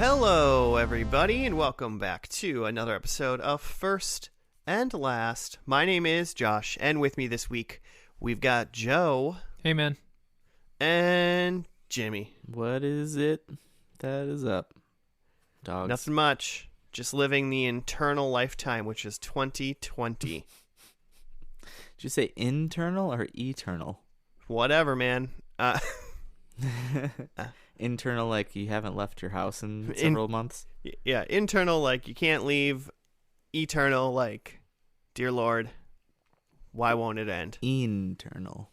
Hello, everybody, and welcome back to another episode of First and Last. My name is Josh, and with me this week, we've got Joe. Hey, man. And Jimmy. What is it that is up, dogs? Nothing much. Just living the internal lifetime, which is 2020. Did you say internal or eternal? Whatever, man. Internal, like you haven't left your house in several months? Yeah, internal, like you can't leave. Eternal, like, dear Lord, why won't it end? Internal.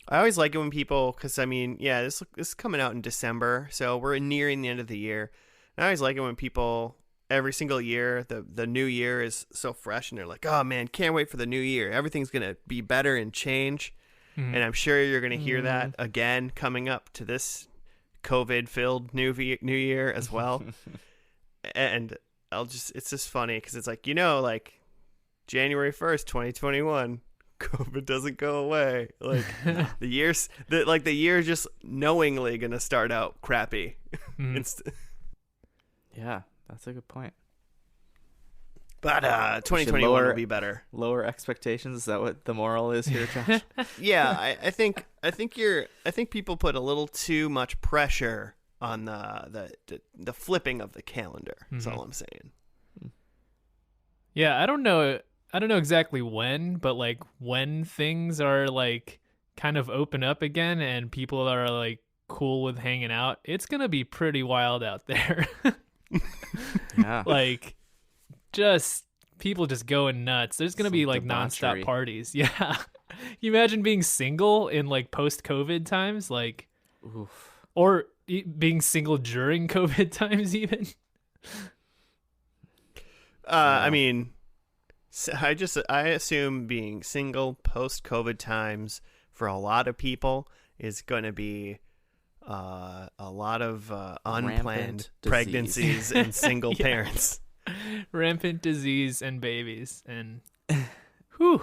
I always like it when people, because, I mean, yeah, this is coming out in December, so we're nearing the end of the year. And I always like it when people, every single year, the new year is so fresh, and they're like, oh, man, can't wait for the new year. Everything's going to be better and change. Mm-hmm. And I'm sure you're going to hear that again coming up to this COVID-filled new year as well. And it's just funny because it's like, like January 1st, 2021, COVID doesn't go away. Like the year's just knowingly going to start out crappy. Yeah, that's a good point. But 2021 will be better. Lower expectations. Is that what the moral is here, Josh? Yeah, I think people put a little too much pressure on the flipping of the calendar. That's all I'm saying. Yeah, I don't know exactly when, but like when things are like kind of open up again and people are like cool with hanging out, it's gonna be pretty wild out there. Yeah, like. Just people just going nuts. There's gonna be like nonstop parties. Yeah, can you imagine being single in like post-COVID times, like, oof. Or being single during COVID times, even. I mean, I assume being single post-COVID times for a lot of people is going to be a lot of unplanned pregnancies and single parents. Rampant disease and babies and whew.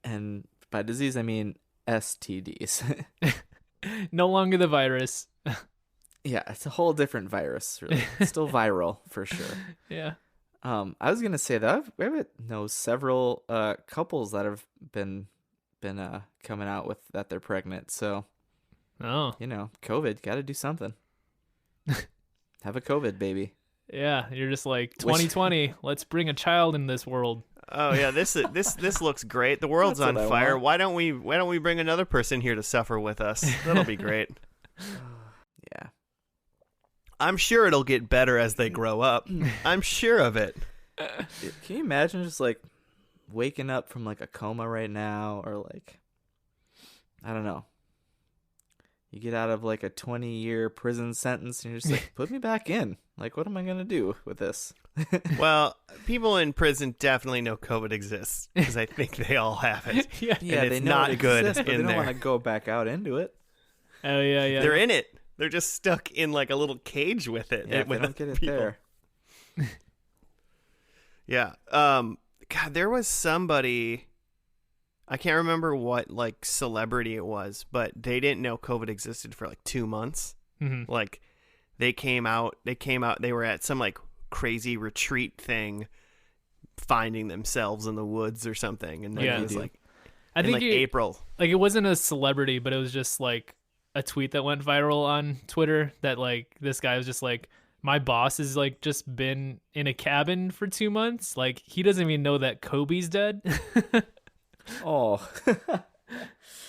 And by disease I mean STDs. No longer the virus. Yeah, it's a whole different virus, really. It's still viral for sure. Yeah. I was gonna say that I know several couples that have been coming out with that they're pregnant. So, COVID, got to do something. Have a COVID baby. Yeah, you're just like 2020. Let's bring a child in this world. Oh yeah, this looks great. The world's on fire. Why don't we bring another person here to suffer with us? That'll be great. Yeah, I'm sure it'll get better as they grow up. I'm sure of it. Can you imagine just like waking up from like a coma right now, or like, I don't know. You get out of like a 20-year prison sentence and you're just like, put me back in. Like, what am I going to do with this? Well, people in prison definitely know COVID exists because I think they all have it. Yeah, and it's they know not it good exists, but they don't want to go back out into it. Oh, yeah. They're in it. They're just stuck in like a little cage with it. Yeah, with they don't get it there. Yeah. God, there was somebody... I can't remember what like celebrity it was, but they didn't know COVID existed for like 2 months. Mm-hmm. Like they came out, they were at some like crazy retreat thing, finding themselves in the woods or something. And then it was like, I think April. Like it wasn't a celebrity, but it was just like a tweet that went viral on Twitter that like this guy was just like, my boss has like just been in a cabin for 2 months. Like he doesn't even know that Kobe's dead. Oh,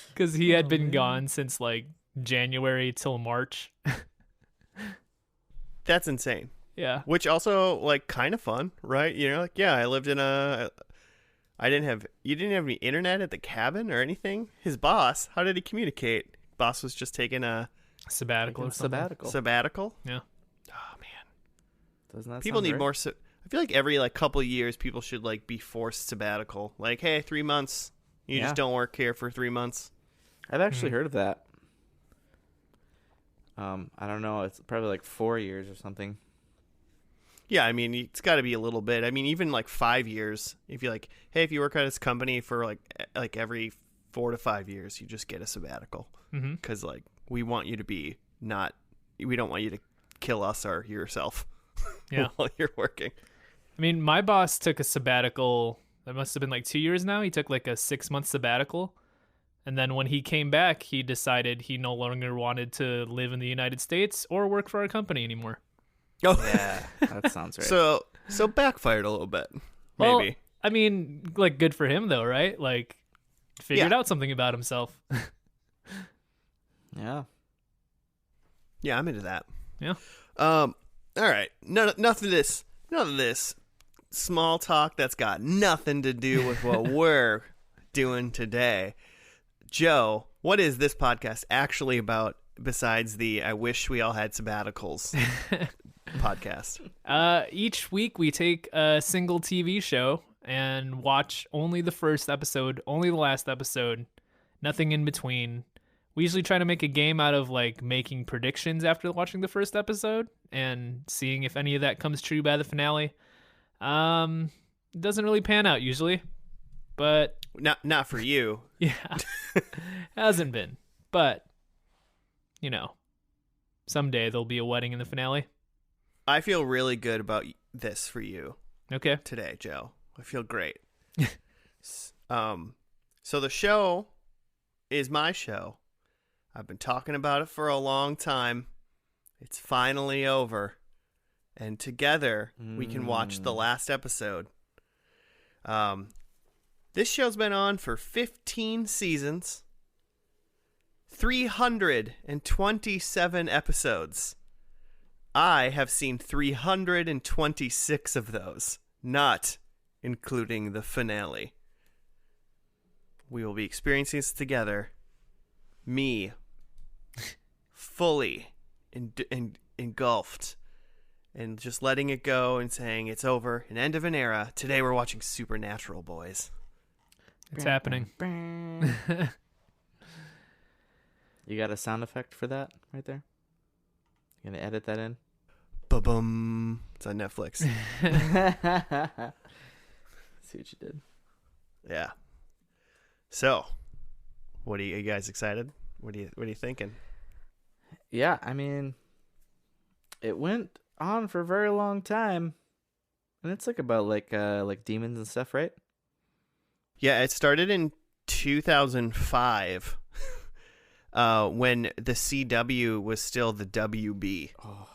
because he had been gone since like January till March. That's insane. Yeah. Which also like kind of fun, right? Like, yeah, I lived in you didn't have any internet at the cabin or anything. His boss, how did he communicate? Boss was just taking a sabbatical. Sabbatical? Yeah. Oh man. Doesn't that people need right? more I feel like every like couple of years people should like be forced sabbatical. Like, hey, 3 months. You just don't work here for 3 months. I've actually heard of that. I don't know. It's probably like 4 years or something. Yeah, I mean, it's got to be a little bit. I mean, even like 5 years. If you like, hey, if you work at this company for like every 4 to 5 years, you just get a sabbatical because like we want you to be not. We don't want you to kill us or yourself Yeah. while you're working. I mean, my boss took a sabbatical. That must have been like 2 years now. He took like a 6-month sabbatical. And then when he came back, he decided he no longer wanted to live in the United States or work for our company anymore. Oh, Yeah, that sounds right. so backfired a little bit, Well, maybe. I mean, like, good for him though, right? Like, figured Yeah. out something about himself. Yeah. Yeah, I'm into that. Yeah. All right. None of this small talk that's got nothing to do with what we're doing today. Joe, what is this podcast actually about besides the I wish we all had sabbaticals podcast? Each week we take a single TV show and watch only the first episode, only the last episode, nothing in between. We usually try to make a game out of like making predictions after watching the first episode and seeing if any of that comes true by the finale. It doesn't really pan out usually, but Not for you. yeah, hasn't been. But you know, someday there'll be a wedding in the finale. I feel really good about this for you Okay. today, Joe. I feel great. So the show is my show. I've been talking about it for a long time. It's finally over. And together we can watch the last episode. This show's been on for 15 seasons, 327 episodes. I have seen 326 of those, not including the finale. We will be experiencing this together. Me, fully engulfed, and just letting it go and saying it's over, an end of an era. Today we're watching Supernatural, boys. It's happening. You got a sound effect for that right there? You gonna edit that in? Ba-bum. It's on Netflix. See what you did. Yeah. So, are you guys excited? What are you thinking? Yeah, I mean, it went on for a very long time, and it's like about like demons and stuff, right? Yeah, it started in 2005 when the CW was still the WB. Oh,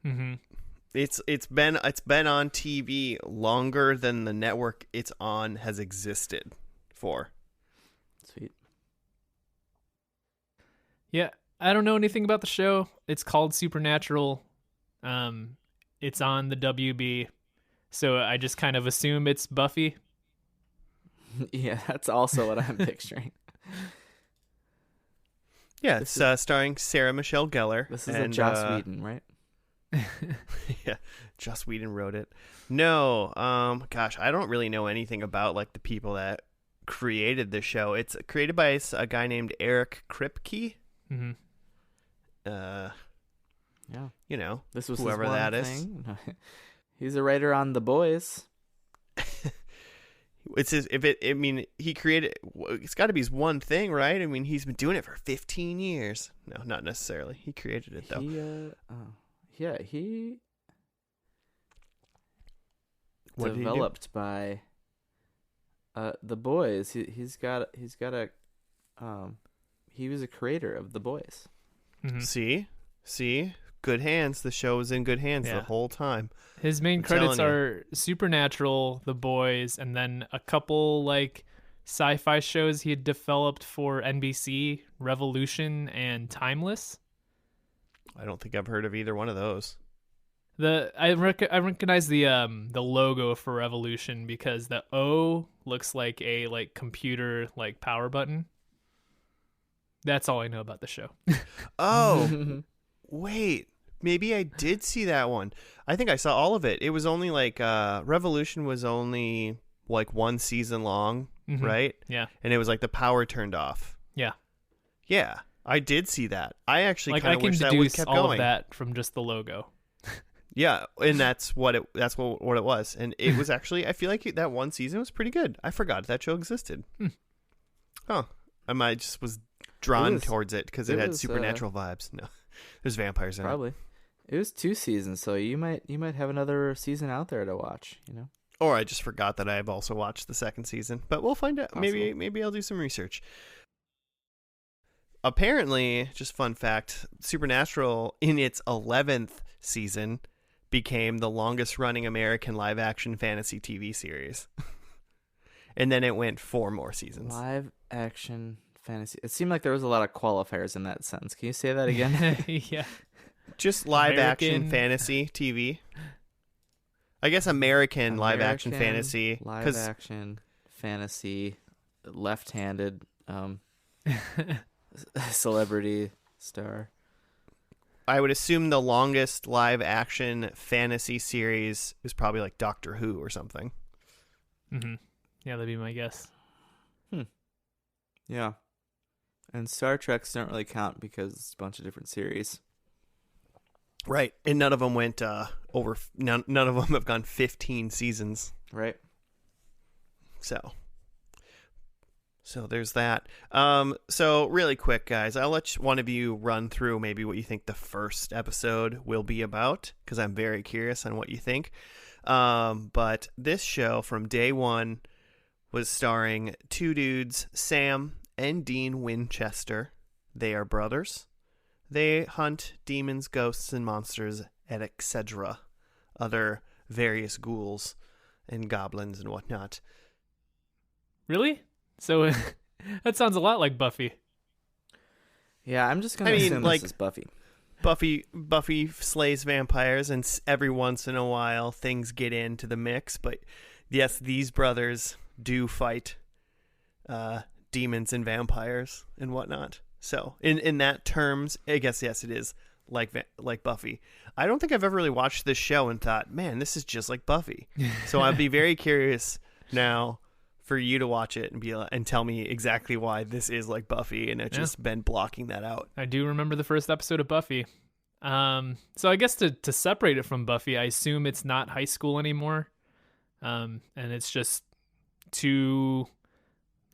Mm-hmm. It's been on TV longer than the network it's on has existed for. sweet. Yeah, I don't know anything about the show. It's called Supernatural. It's on the WB, so I just kind of assume it's Buffy. Yeah, that's also what I'm picturing. Yeah, This it's starring Sarah Michelle Gellar. This is and, a Joss Whedon, right? Yeah, Joss Whedon wrote it. No, gosh, I don't really know anything about like the people that created the show. It's created by a guy named Eric Kripke. Mm-hmm. Yeah. You know, This was whoever his one that is. thing. He's a writer on The Boys. It's his, I mean, he created. It's got to be his one thing, right? I mean, he's been doing it for 15 years. No, not necessarily. He created it though. He What did he do? developed by The Boys. He was a creator of The Boys. Mm-hmm. See, good hands. The show was in good hands Yeah. the whole time. His main I'm credits telling you. are Supernatural, The Boys, and then a couple like sci-fi shows he had developed for NBC, Revolution and Timeless. I don't think I've heard of either one of those. I recognize the logo for Revolution because the O looks like a like computer like power button. That's all I know about the show. Oh, wait. Maybe I did see that one. I think I saw all of it. It was only like Revolution was only like one season long, Mhm. right? Yeah. And it was like the power turned off. Yeah. Yeah, I did see that. I actually Like kind I of can wish that would deduce kept all going. of that from just the logo. Yeah, and that's what it was. And it was actually, I feel like that one season was pretty good. I forgot that show existed. Huh. I might just was drawn was- towards it because it it had was, supernatural vibes. No, there's vampires in it. Probably. It was 2 seasons, so you might have another season out there to watch. Or I just forgot that I've also watched the second season. But we'll find out. Possible. Maybe I'll do some research. Apparently, just fun fact, Supernatural in its 11th season became the longest running American live action fantasy TV series. And then it went 4 more seasons. Live action fantasy. It seemed like there was a lot of qualifiers in that sentence. Can you say that again? Yeah. Just live action American. fantasy TV. I guess American live action fantasy. Live action fantasy, left-handed celebrity star. I would assume the longest live action fantasy series is probably like Doctor Who or something. Mm-hmm. Yeah, that'd be my guess. Yeah. And Star Treks don't really count because it's a bunch of different series. Right. And none of them went over, none of them have gone 15 seasons. Right. So there's that. So really quick, guys, I'll let one of you run through maybe what you think the first episode will be about, because I'm very curious on what you think. But this show from day one was starring 2 dudes, Sam and Dean Winchester. They are brothers. They hunt demons, ghosts, and monsters, and etc. Other various ghouls and goblins and whatnot. Really? So that sounds a lot like Buffy. Yeah, I'm just going to assume like, this is Buffy. Buffy slays vampires, and every once in a while things get into the mix. But yes, these brothers do fight demons and vampires and whatnot. So in that terms, I guess yes, it is like Buffy. I don't think I've ever really watched this show and thought, man, this is just like Buffy. So I'd be very curious now for you to watch it and tell me exactly why this is like Buffy, and I've just been blocking that out. I do remember the first episode of Buffy. So I guess to separate it from Buffy, I assume it's not high school anymore. And it's just 2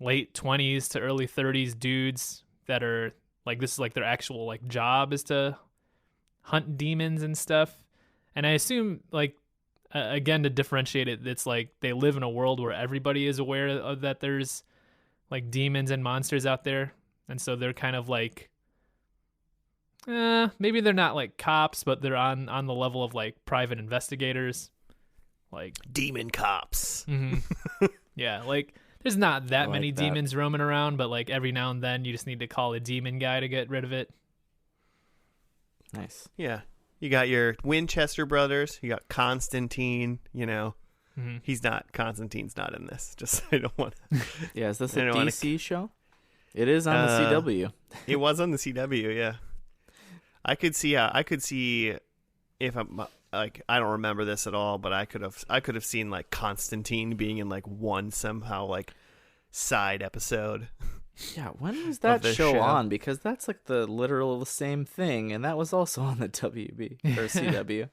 late 20s to early 30s dudes that are like, this is like their actual like job is to hunt demons and stuff. And I assume like, again, to differentiate it, it's like they live in a world where everybody is aware of that there's like demons and monsters out there. And so they're kind of like, maybe they're not like cops, but they're on the level of like private investigators. Like demon cops. Mm-hmm. Yeah, like there's not that many that. demons roaming around, but like every now and then you just need to call a demon guy to get rid of it. Nice. Yeah. You got your Winchester brothers. You got Constantine. Mm-hmm. Constantine's not in this. Just I don't want to. Yeah, is this a DC show? It is on the CW. It was on the CW, yeah. I could see if I'm like, I don't remember this at all, but I could have seen like Constantine being in like one somehow like side episode. Yeah, when was that show on? Because that's like the literal same thing, and that was also on the WB or CW.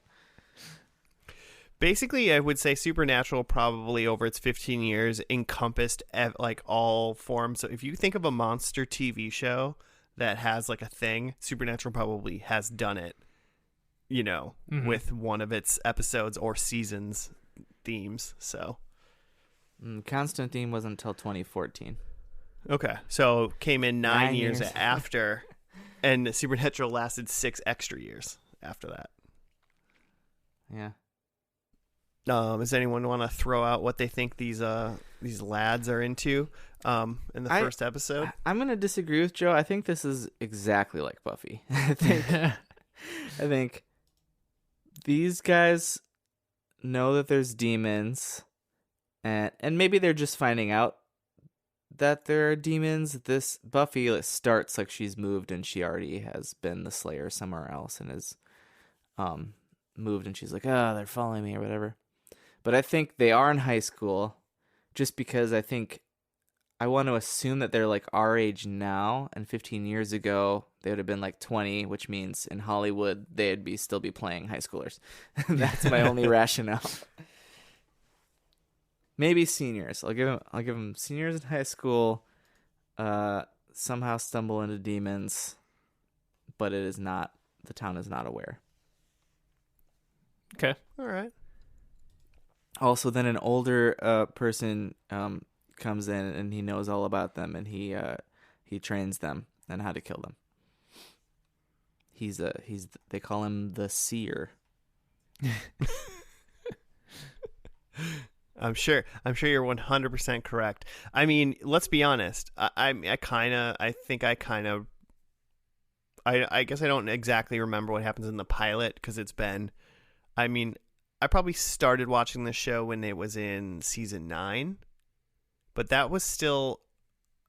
Basically, I would say Supernatural probably over its 15 years encompassed like all forms. So if you think of a monster TV show that has like a thing, Supernatural probably has done it, Mm-hmm. with one of its episodes or seasons themes. So Constantine wasn't until 2014. okay, so came in 9 years years. after, and Supernatural lasted 6 extra years after that. Yeah. Does anyone want to throw out what they think these lads are into in the first episode? I'm going to disagree with Joe. I think this is exactly like Buffy. I think these guys know that there's demons, and maybe they're just finding out that there are demons. This Buffy starts like she's moved and she already has been the Slayer somewhere else and is moved, and she's like, they're following me or whatever. But I think they are in high school, just because I want to assume that they're like our age now, and 15 years ago they would have been like 20, which means in Hollywood they'd still be playing high schoolers. That's my only rationale. Maybe seniors. I'll give them seniors in high school. Somehow stumble into demons, but the town is not aware. Okay. All right. Also, then an older person comes in and he knows all about them, and he trains them on how to kill them. They call him the seer. I'm sure you're 100% correct. I mean, let's be honest. I guess I don't exactly remember what happens in the pilot because it's been. I mean, I probably started watching this show when it was in season 9, but that was still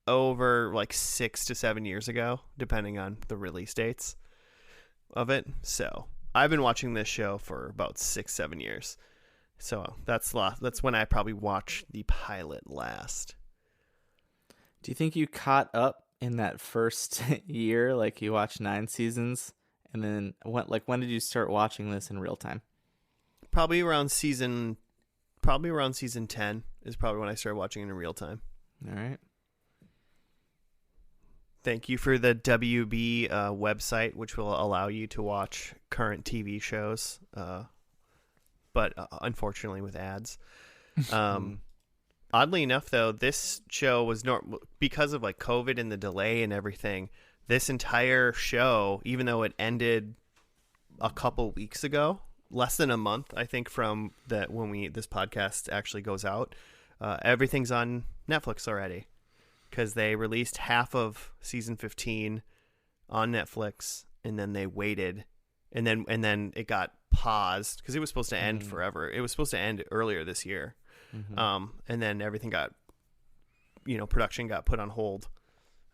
over like 6 to 7 years ago, depending on the release dates of it. So I've been watching this show for about 6-7 years. So that's when I probably watched the pilot last. Do you think you caught up in that first year? Like you watched 9 seasons, and then when did you start watching this in real time? Probably around season 10 is probably when I started watching it in real time. All right. Thank you for the WB website, which will allow you to watch current TV shows, but unfortunately with ads. Oddly enough, though, this show was because of like COVID and the delay and everything. This entire show, even though it ended a couple weeks ago, less than a month, I think, from that when this podcast actually goes out, everything's on Netflix already because they released half of season 15 on Netflix, and then they waited, and then it got paused because it was supposed to end forever. It was supposed to end earlier this year. And then everything production got put on hold.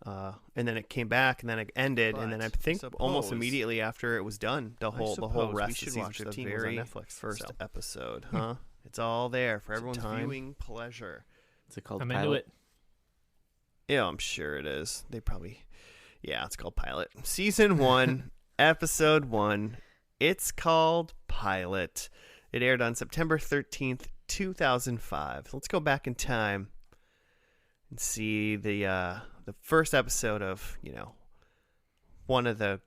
And then it came back, and then it ended, and then I think almost immediately after it was done, the whole rest of season 15 was on Netflix. First episode, huh? It's all there for everyone's viewing pleasure. Is it called I'm Pilot? into it. Yeah, I'm sure it is. It's called Pilot. Season 1, episode 1. It's called Pilot. It aired on September 13th, 2005. Let's go back in time and see the first episode of, one of the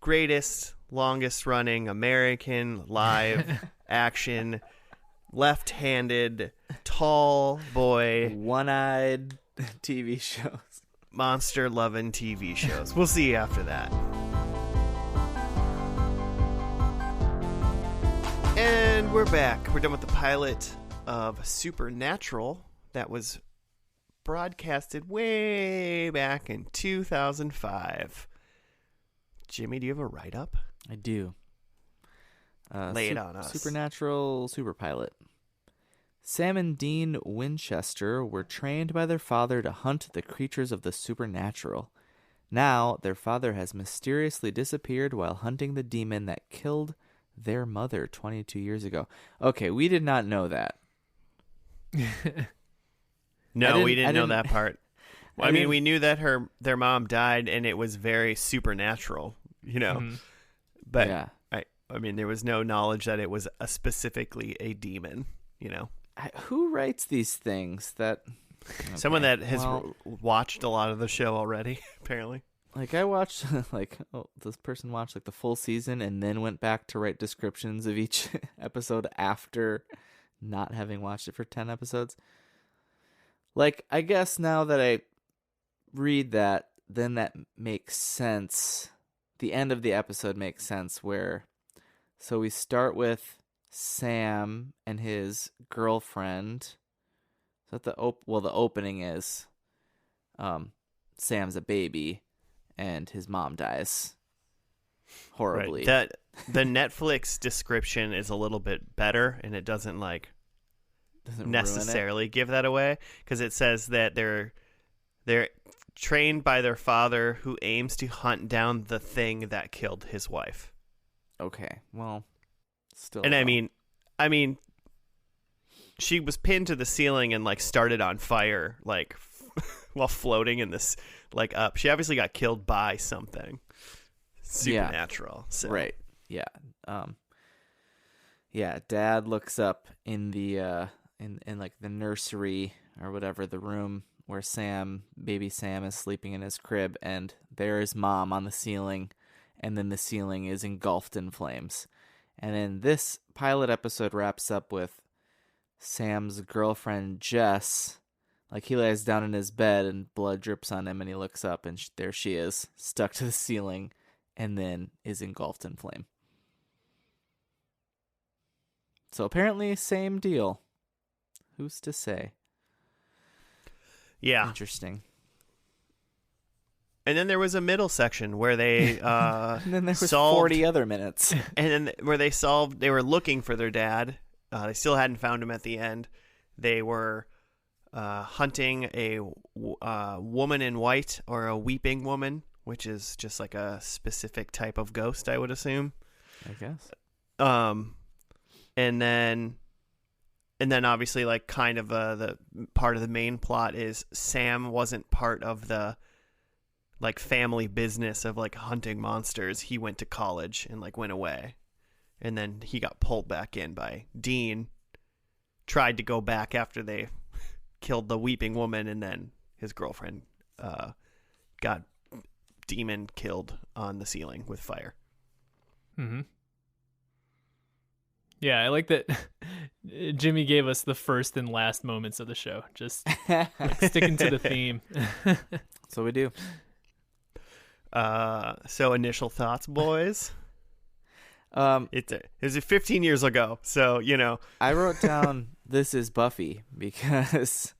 greatest, longest running American live action, left-handed, tall boy, one-eyed TV shows. Monster-loving TV shows. We'll see you after that. And we're back. We're done with the pilot of Supernatural that was broadcasted way back in 2005. Jimmy, do you have a write-up? I do. Lay it on us. Supernatural Super Pilot. Sam and Dean Winchester were trained by their father to hunt the creatures of the supernatural. Now, their father has mysteriously disappeared while hunting the demon that killed their mother 22 years ago. Okay, we did not know that. No, we didn't know that part. Well, I mean, we knew that their mom died, and it was very supernatural, But yeah. I mean, there was no knowledge that it was specifically a demon, Who writes these things? Someone that has watched a lot of the show already, apparently. Like I watched, this person watched the full season and then went back to write descriptions of each episode after not having watched it for 10 episodes. I guess now that I read that, then that makes sense. The end of the episode makes sense so we start with Sam and his girlfriend. So the opening is Sam's a baby and his mom dies horribly. Right. The Netflix description is a little bit better, and it doesn't necessarily give that away because it says that they're trained by their father who aims to hunt down the thing that killed his wife. Okay, well, still. And I mean, she was pinned to the ceiling and started on fire while floating in this up. She obviously got killed by something supernatural. Yeah. So. Right. Yeah. Yeah. Dad looks up in the in the nursery or whatever, the room where baby Sam is sleeping in his crib, and there is Mom on the ceiling, and then the ceiling is engulfed in flames. And in this pilot episode wraps up with Sam's girlfriend Jess. Like, he lays down in his bed and blood drips on him, and he looks up, and there she is, stuck to the ceiling, and then is engulfed in flame. So apparently, same deal. Who's to say? Yeah. Interesting. And then there was a middle section where they And then there was solved, 40 other minutes. and then where they were looking for their dad. They still hadn't found him at the end. They were hunting a woman in white, or a weeping woman, which is just like a specific type of ghost, I would assume. I guess. And then obviously, like, kind of the part of the main plot is Sam wasn't part of the, like, family business of, like, hunting monsters. He went to college and, like, went away. And then he got pulled back in by Dean. Tried to go back after they killed the weeping woman, and then his girlfriend got demon killed on the ceiling with fire. Mm-hmm. Yeah, I like that Jimmy gave us the first and last moments of the show. Just like, sticking to the theme. So we do. So initial thoughts, boys. It was 15 years ago, so you know. I wrote down this is Buffy because,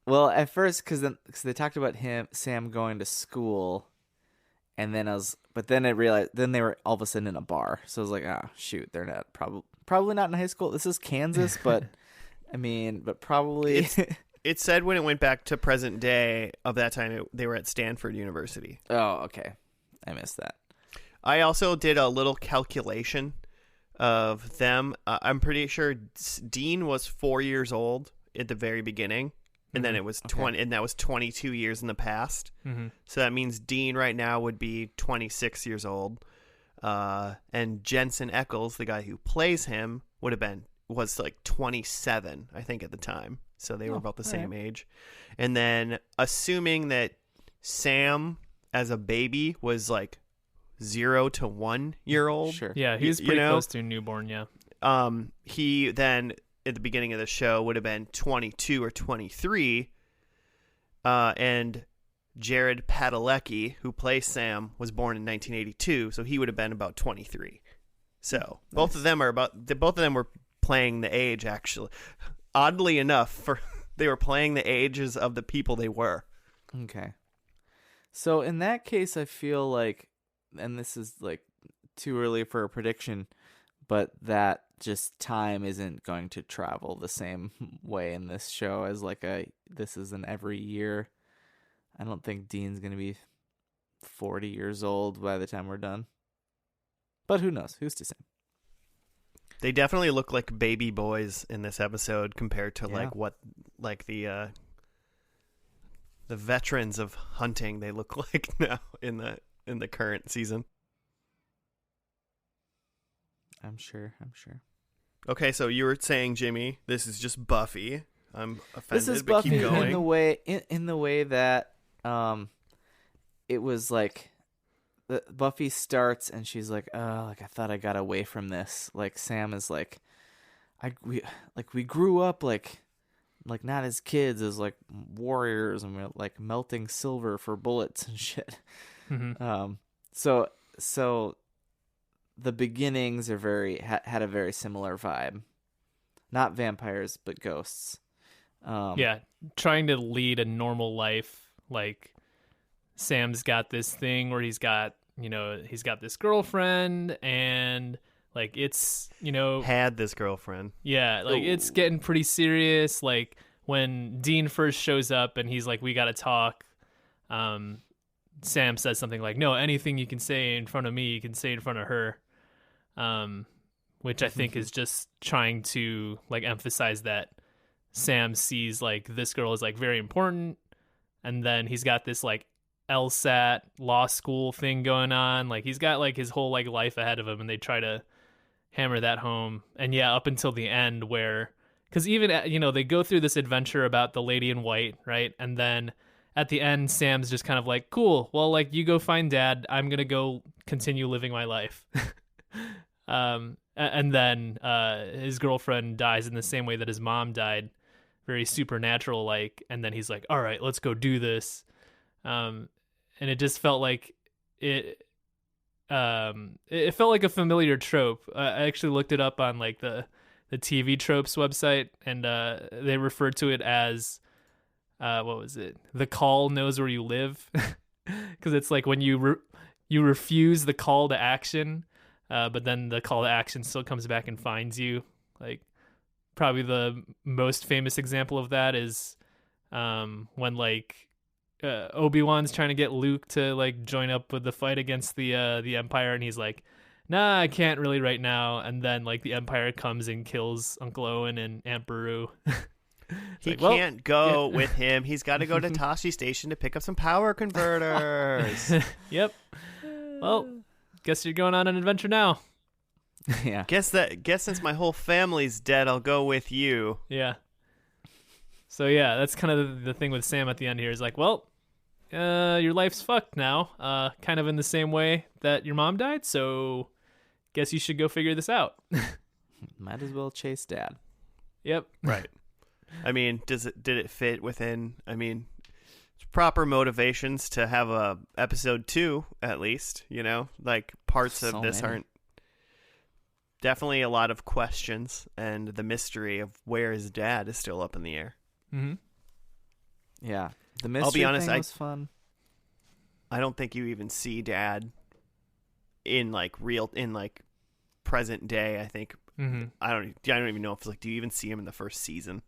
well, at first because they talked about Sam going to school, and then I realized then they were all of a sudden in a bar, so I was like, shoot, they're not probably not in high school. This is Kansas, but but probably. It said when it went back to present day of that time, they were at Stanford University. Oh, okay, I missed that. I also did a little calculation of them. I'm pretty sure Dean was 4 years old at the very beginning, and then it was 20, and that was 22 years in the past. Mm-hmm. So that means Dean right now would be 26 years old, and Jensen Ackles, the guy who plays him, was like 27, I think, at the time. So they were about the same age. And then assuming that Sam as a baby was like 0 to 1 year old. Sure. Yeah, he was pretty close to newborn, yeah. He then at the beginning of the show would have been 22 or 23. And Jared Padalecki, who plays Sam, was born in 1982, so he would have been about 23. So both of them were playing the age, actually. Oddly enough, they were playing the ages of the people they were. Okay. So in that case, I feel like, and this is like too early for a prediction, but that just time isn't going to travel the same way in this show as like this is an every year. I don't think Dean's going to be 40 years old by the time we're done. But who knows? Who's to say? They definitely look like baby boys in this episode compared to the veterans of hunting they look like now in the current season. I'm sure. Okay, so you were saying, Jimmy, this is just Buffy. I'm offended, this is but Buffy keep going. in the way that it was like Buffy starts and she's like, oh, like I thought I got away from this. Like Sam is like, we grew up like not as kids, as like warriors, and we're like melting silver for bullets and shit. Mm-hmm. So the beginnings are had a very similar vibe. Not vampires, but ghosts. Yeah, trying to lead a normal life. Like Sam's got this thing where he's got this girlfriend, and like it's, had this girlfriend. Yeah, like it's getting pretty serious. Like when Dean first shows up and he's like, we got to talk. Sam says something like, no, anything you can say in front of me, you can say in front of her. Which I think is just trying to like emphasize that Sam sees like this girl is like very important, and then he's got this like LSAT law school thing going on. Like he's got like his whole like life ahead of him, and they try to hammer that home. And yeah, up until the end where, because even they go through this adventure about the lady in white, right? And then at the end, Sam's just kind of like, cool, well, like you go find dad, I'm gonna go continue living my life. and then his girlfriend dies in the same way that his mom died, very supernatural like, and then he's like, all right, let's go do this. And it just felt like it felt like a familiar trope. I actually looked it up on like the TV tropes website, and they referred to it as what was it? The call knows where you live, because it's like when you refuse the call to action, but then the call to action still comes back and finds you. Like probably the most famous example of that is when like Obi-Wan's trying to get Luke to like join up with the fight against the Empire, and he's like, nah, I can't really right now. And then like the Empire comes and kills Uncle Owen and Aunt Beru. He can't go with him. He's got to go to Tashi Station to pick up some power converters. Yep. Well, guess you're going on an adventure now. Yeah. Guess since my whole family's dead, I'll go with you. Yeah. So yeah, that's kind of the thing with Sam at the end here is like, well, your life's fucked now, kind of in the same way that your mom died, so guess you should go figure this out. Might as well chase Dad. Yep. Right. I mean, did it fit within, I mean, proper motivations to have a episode 2 at least, you know? Like parts of this aren't, definitely a lot of questions, and the mystery of where his dad is still up in the air. Mm-hmm. Yeah. The mystery I'll be honest, thing was fun. I don't think you even see Dad in like present day. I think I don't even know if it's like, do you even see him in the first season?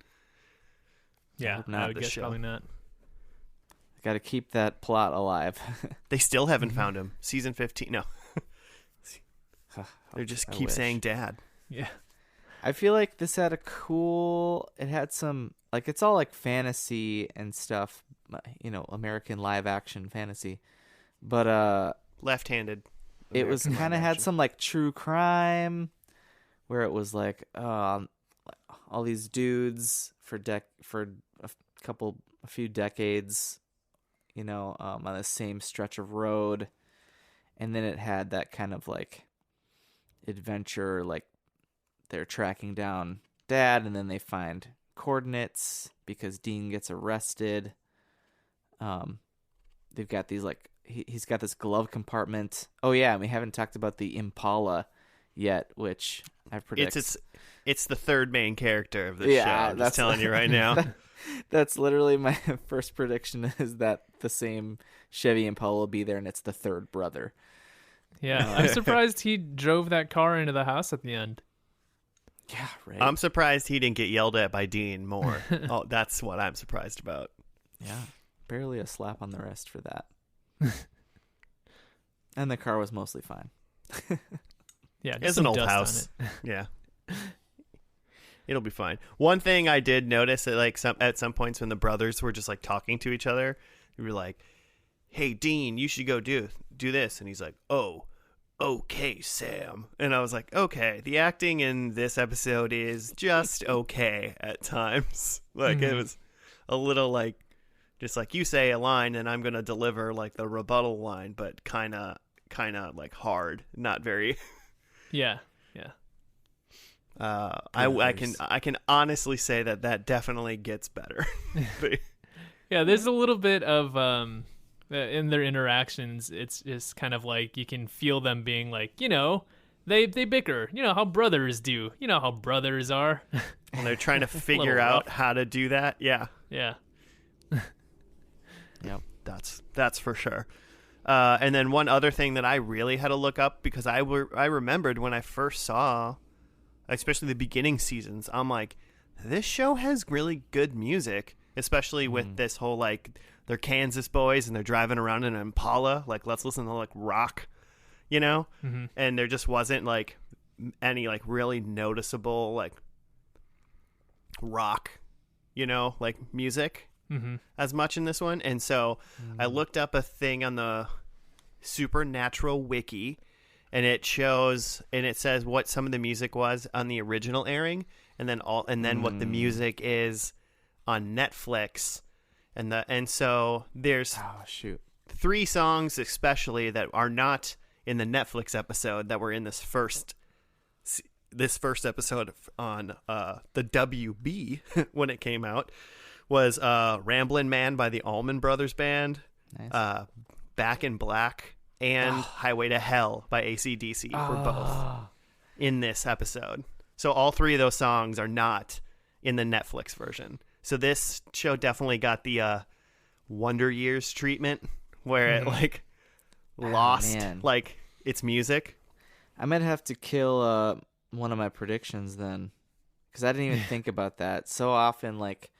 Yeah, not I would the guess show. probably not. Got to keep that plot alive. They still haven't found him. Season 15. No, they just keep saying Dad. Yeah. I feel like this had it had some, like, it's all like fantasy and stuff, you know, American live action fantasy, but Left-handed. it was kind of had some like true crime, where it was like all these dudes for a few decades, you know, on the same stretch of road, and then it had that kind of like adventure, like they're tracking down Dad, and then they find coordinates because Dean gets arrested. They've got these like he's got this glove compartment. Oh yeah, and we haven't talked about the Impala yet, which I predict it's the third main character of the show. I'm just telling you right now. That's literally my first prediction, is that the same Chevy Impala will be there, and it's the third brother. Yeah, I'm surprised he drove that car into the house at the end. Yeah, right. I'm surprised he didn't get yelled at by Dean more. Oh, that's what I'm surprised about. Yeah, barely a slap on the wrist for that. And the car was mostly fine. Yeah, it's an old house. Yeah, it'll be fine. One thing I did notice at some points when the brothers were just like talking to each other, they were like, "Hey, Dean, you should go do this," and he's like, "Oh, okay, Sam." And I was like, okay, the acting in this episode is just okay at times. Like it was a little like, just like you say a line and I'm gonna deliver like the rebuttal line, but kind of like hard, not very. Yeah. I can honestly say that definitely gets better. Yeah, there's a little bit of in their interactions, it's just kind of like you can feel them being like, you know, they bicker, you know how brothers do, you know how brothers are. And they're trying to figure out how to do that. Yeah. Yep, that's for sure. And then one other thing that I really had to look up, because I remembered when I first saw, especially the beginning seasons, I'm like, this show has really good music, especially with this whole like, they're Kansas boys and they're driving around in an Impala. Like, let's listen to like rock, you know? Mm-hmm. And there just wasn't like any like really noticeable like rock, you know, like music as much in this one. And so I looked up a thing on the Supernatural Wiki, and it says what some of the music was on the original airing, and then what the music is on Netflix. And so there's 3 songs especially that are not in the Netflix episode that were in this first this first episode on the WB when it came out was Ramblin' Man by the Allman Brothers Band, Nice. Back in Black, and Highway to Hell by AC/DC were both in this episode. So all three of those songs are not in the Netflix version. So this show definitely got the Wonder Years treatment, where it like lost like its music. I might have to kill one of my predictions then, because I didn't even think about that. So often, like,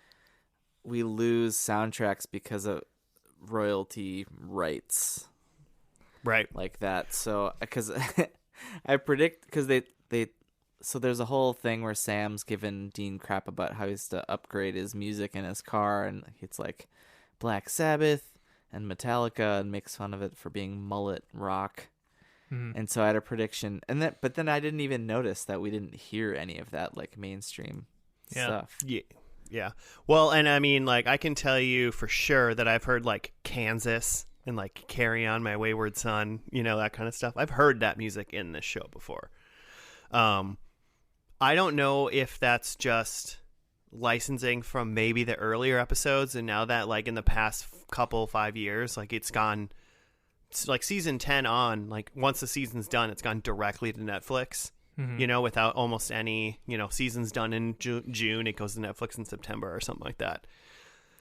we lose soundtracks because of royalty rights, Right. like that. So, because I predict, because they so there's a whole thing where Sam's giving Dean crap about how he's to upgrade his music in his car, and it's like Black Sabbath and Metallica, and makes fun of it for being mullet rock. And so I had a prediction, but then I didn't even notice that we didn't hear any of that like mainstream stuff. Yeah. Well, and I mean, like, I can tell you for sure that I've heard like Kansas and like Carry On My Wayward Son, you know, that kind of stuff. I've heard that music in this show before. I don't know if that's just licensing from maybe the earlier episodes, and now that like in the past couple 5 years, like it's gone like season 10 on, like once the season's done, it's gone directly to Netflix, you know, without almost any, you know, season's done in June, it goes to Netflix in September or something like that.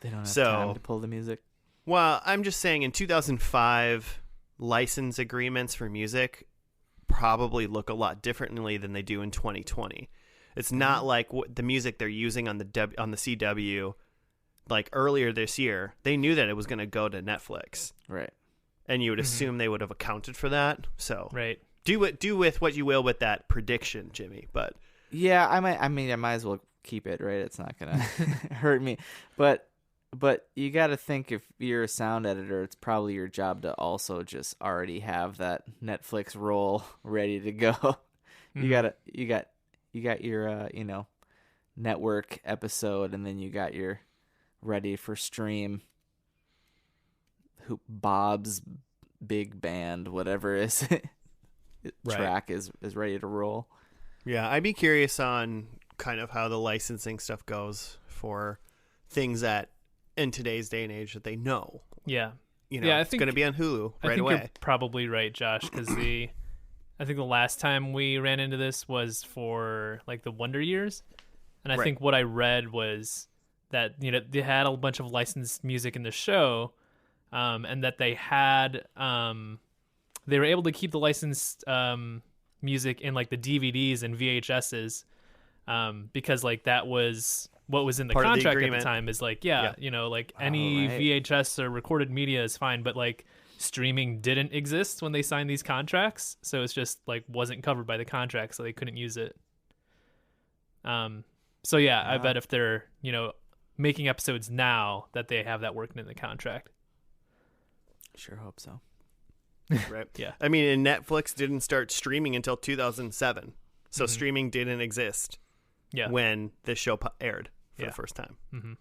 They don't have time to pull the music. Well, I'm just saying in 2005, license agreements for music probably look a lot differently than they do in 2020. It's not like what the music they're using on the CW like earlier this year. They knew that it was going to go to Netflix. Right. And you would assume they would have accounted for that. So Right. do with what you will with that prediction, Jimmy. But yeah, I might as well keep it, right? It's not gonna hurt me. But you got to think, if you're a sound editor, it's probably your job to also just already have that Netflix roll ready to go. You got your you know, network episode, and then you got your ready for stream. Bob's Big Band, whatever is track is ready to roll. yeah, I'd be curious on kind of how the licensing stuff goes for things that in today's day and age that they know. Yeah. You know, Yeah, it's going to be on Hulu right away. You're probably right, Josh, because I think the last time we ran into this was for like the Wonder Years, and I think what I read was that, you know, they had a bunch of licensed music in the show, and that they had they were able to keep the licensed music in like the DVDs and VHSs, because like that was what was in the contract at the time. Is like, you know, like any VHS or recorded media is fine, but like streaming didn't exist when they signed these contracts, so it's just like wasn't covered by the contract, so they couldn't use it. So yeah, I bet if they're, you know, making episodes now, that they have that working in the contract. Sure hope so. Right. Yeah. I mean, and Netflix didn't start streaming until 2007, so streaming didn't exist when this show aired for the first time.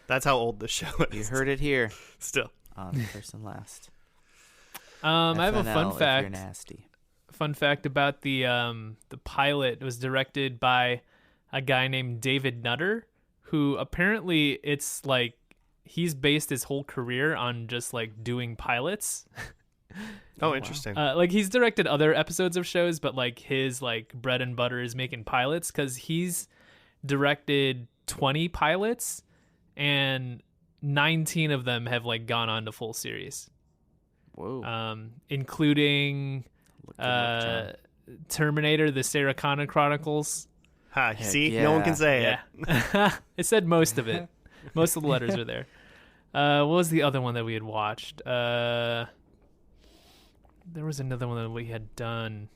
That's how old this show is. You heard it here. Still on First and Last. I have a fun FNL fact. If you're nasty. Fun fact about the pilot. It was directed by a guy named David Nutter, who apparently it's like he's based his whole career on just like doing pilots. Oh, interesting. Like he's directed other episodes of shows, but like his like bread and butter is making pilots, because he's directed 20 pilots and 19 of them have like gone on to full series. Whoa. Including Terminator, the Sarah Connor Chronicles. Ha, see, no one can say it. It said most of it. Most of the letters are there. What was the other one that we had watched? There was another one that we had done.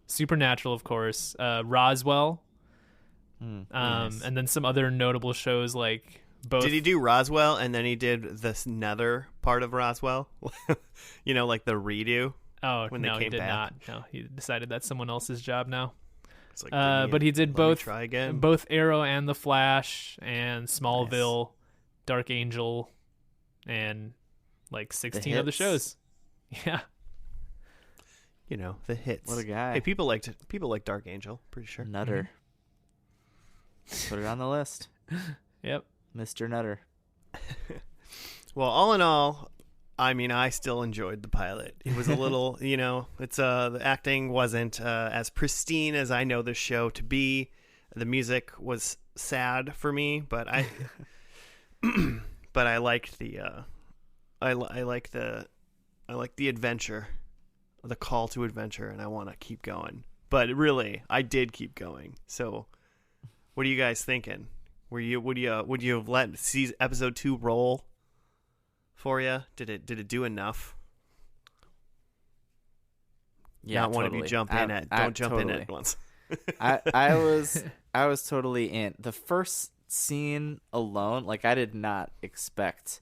Supernatural, of course. Roswell. Nice. And then some other notable shows like both. Did he do Roswell and then he did this nether part of Roswell? You know, like the redo? Oh, when no, they came he did back? not. No, he decided that's someone else's job now. It's like, But he did let me both. try again. Both Arrow and The Flash and Smallville, Dark Angel, and like 16 other hits. shows. Yeah. you know, the hits. What a guy. Hey, people like Dark Angel, pretty sure. Nutter. Put it on the list. Yep. Mr. Nutter. Well, all in all, I mean, I still enjoyed the pilot. It was a little, you know, it's the acting wasn't as pristine as I know this show to be. The music was sad for me, but I but I liked the I like the adventure, the call to adventure, and I want to keep going. But really, I did keep going. So, what are you guys thinking? Would you have let episode 2 roll for you? Did it do enough? Yeah, Not totally. one of you jump in at don't jump totally. in at once. I was totally in. The first scene alone, like I did not expect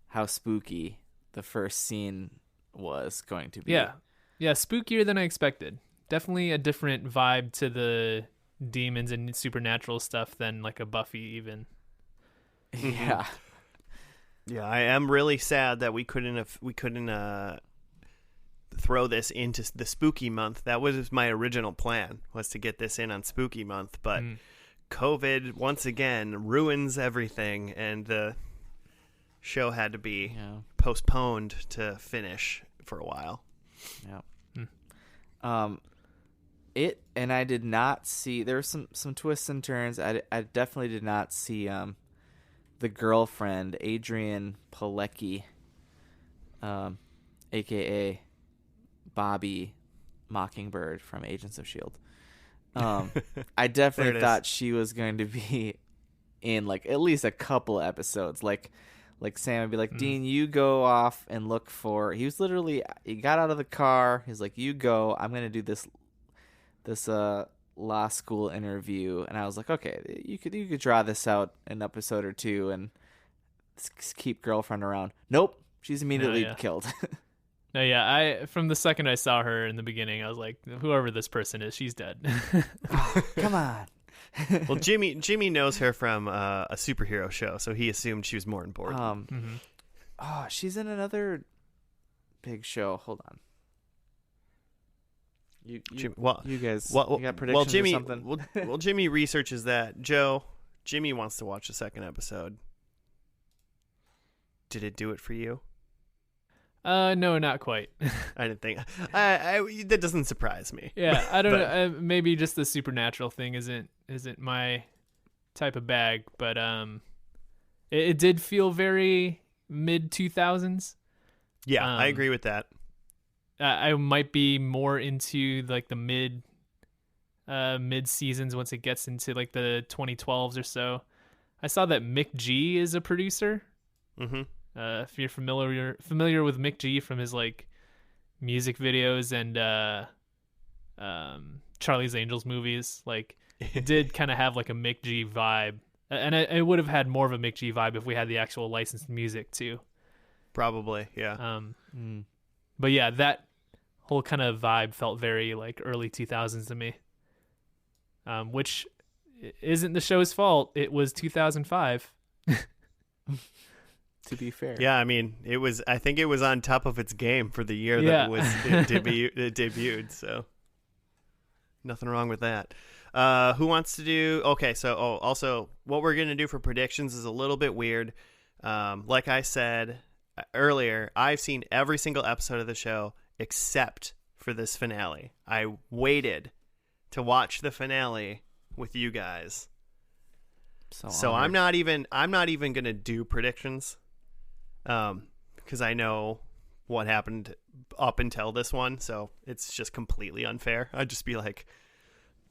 how spooky the first scene was going to be. Yeah, spookier than I expected. Definitely a different vibe to the demons and supernatural stuff than like a Buffy even. Yeah. Yeah, I am really sad that we couldn't throw this into the spooky month. That was my original plan, was to get this in on spooky month, but COVID once again ruins everything, and the show had to be postponed to finish for a while. Yeah. It, and I did not see, there were some twists and turns. I definitely did not see the girlfriend, Adrian Pilecki, aka Bobby Mockingbird from Agents of S.H.I.E.L.D. I definitely thought she was going to be in like at least a couple episodes. Like Sam would be like, Dean, you go off and look for. He got out of the car. He's like, you go. I'm gonna do this law school interview, and I was like, okay, you could draw this out an episode or two and keep girlfriend around. Nope, she's immediately killed. No, yeah, I from the second I saw her in the beginning, I was like, whoever this person is, she's dead. Oh, come on. Well, Jimmy knows her from a superhero show, so he assumed she was more important. Oh, she's in another big show. Hold on. You guys you got predictions Jimmy, or something? Well, Jimmy researches that. Joe, Jimmy wants to watch the second episode. Did it do it for you? No, not quite. I didn't think. That doesn't surprise me. Yeah, I don't know. Maybe just the supernatural thing isn't my type of bag, but it did feel very mid 2000s. Yeah, I agree with that. I might be more into like the mid seasons once it gets into like the 2012s or so. I saw that Mick G is a producer. Mm-hmm. If you're familiar with Mick G from his like music videos and Charlie's Angels movies, like it did kind of have like a Mick G vibe, and it would have had more of a Mick G vibe if we had the actual licensed music too. Probably, yeah. But yeah, that whole kind of vibe felt very like early 2000s to me, which isn't the show's fault. It was 2005. To be fair. Yeah, I mean, I think it was on top of its game for the year that it debuted, so nothing wrong with that. Who wants to do? Okay, so also what we're going to do for predictions is a little bit weird. Like I said earlier, I've seen every single episode of the show except for this finale. I waited to watch the finale with you guys. So I'm not even going to do predictions. Because I know what happened up until this one, so it's just completely unfair. I'd just be like,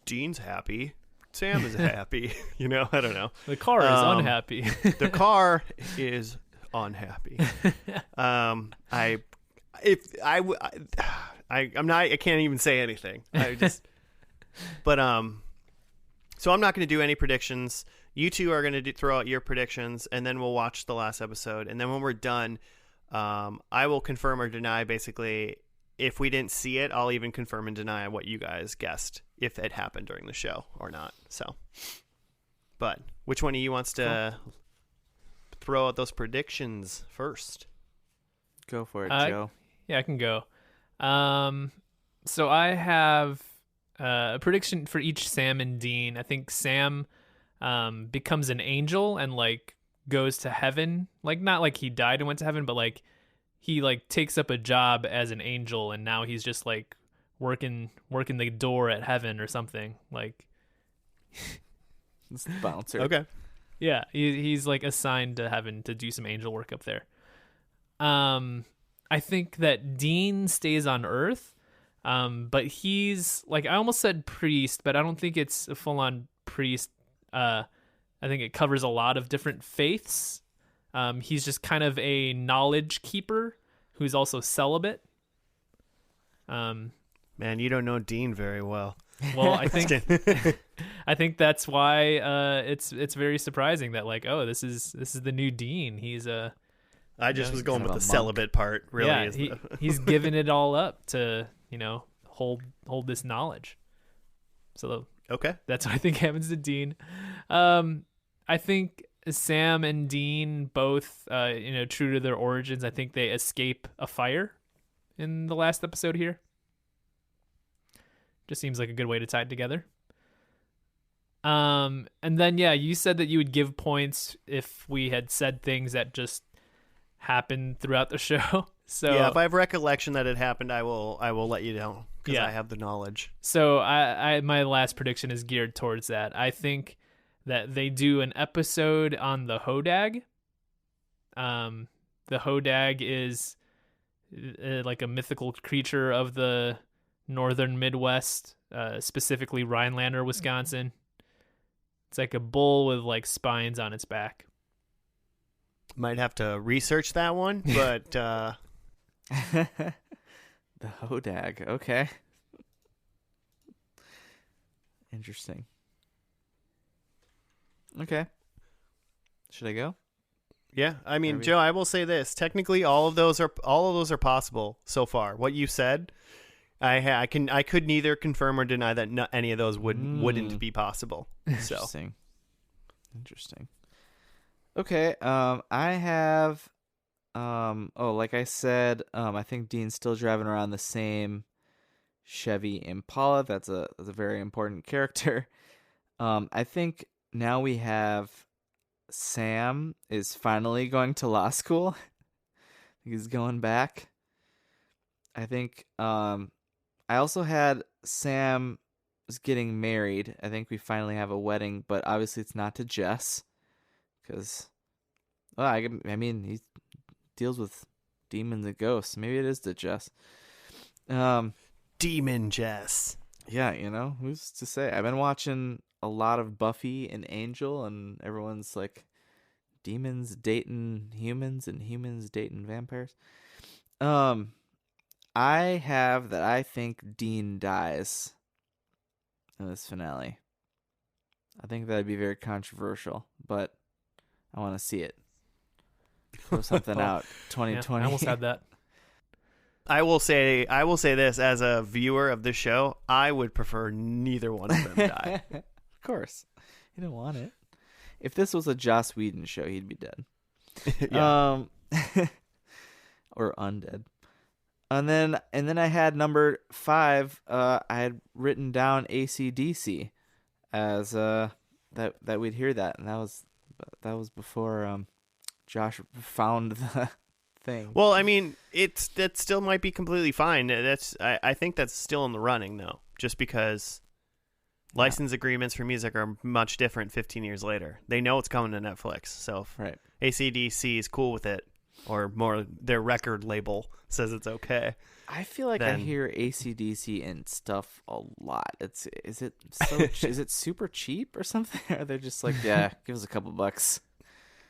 Dean's happy, Sam is happy. You know, I don't know. The car is unhappy. The car is unhappy. I'm not. I can't even say anything. But so I'm not going to do any predictions. You two are going to throw out your predictions, and then we'll watch the last episode. And then when we're done, I will confirm or deny. Basically, if we didn't see it, I'll even confirm and deny what you guys guessed, if it happened during the show or not. So, but which one of you wants to throw out those predictions first? Go for it, Joe. Yeah, I can go. So I have a prediction for each Sam and Dean. I think Sam becomes an angel and like goes to heaven. Like not like he died and went to heaven, but like he like takes up a job as an angel and now he's just like working the door at heaven or something. Like It's the bouncer. Okay. yeah, he's like assigned to heaven to do some angel work up there. I think that Dean stays on Earth. But he's like, I almost said priest, but I don't think it's a full on priest. I think it covers a lot of different faiths. He's just kind of a knowledge keeper who's also celibate. Man, you don't know Dean very well. Well, I think I think that's why it's very surprising that like, oh, this is the new Dean. He's I just was going kind with of the a monk. celibate part. Really, yeah, is he's given it all up to hold this knowledge. So okay. that's what I think happens to Dean. I think Sam and Dean both, true to their origins, I think they escape a fire in the last episode here. Just seems like a good way to tie it together. And then, yeah, you said that you would give points if we had said things that just happened throughout the show. So yeah, if I have recollection that it happened, I will let you know because Yeah. I have the knowledge. So I my last prediction is geared towards that. I think that they do an episode on the Hodag. The Hodag is like a mythical creature of the northern Midwest, specifically Rhinelander, Wisconsin. It's like a bull with like spines on its back. Might have to research that one, but The Hodag. Okay. Interesting. Okay. Should I go? yeah. I mean, Are we- Joe, I will say this: technically, all of those are possible so far. What you said, I could neither confirm or deny that any of those wouldn't be possible. So Interesting. Interesting. Okay. I have. Like I said, I think Dean's still driving around the same Chevy Impala. That's a very important character. I think now we have Sam is finally going to law school. He's going back. I think. I also had Sam was getting married. I think we finally have a wedding, but obviously it's not to Jess, because, well, I mean he deals with demons and ghosts. Maybe it is to Jess. Demon Jess. Yeah, who's to say? I've been watching a lot of Buffy and Angel, and everyone's like demons dating humans and humans dating vampires. I have that I think Dean dies in this finale. I think that'd be very controversial, but I want to see it. Throw something out. Yeah, 2020. I almost had that. I will say this as a viewer of the show, I would prefer neither one of them die. Of course. You don't want it. If this was a Joss Whedon show, he'd be dead. Yeah. Or undead. And then I had number 5, I had written down AC/DC as that we'd hear that, and that was before Josh found the thing. Well, I mean, that still might be completely fine. I think that's still in the running though, just because license agreements for music are much different 15 years later. They know it's coming to Netflix, so if Right. AC/DC is cool with it, or more their record label says it's okay. I feel like I Then- hear AC/DC and stuff a lot. Is it super cheap or something? Or they're just like, yeah, give us a couple bucks.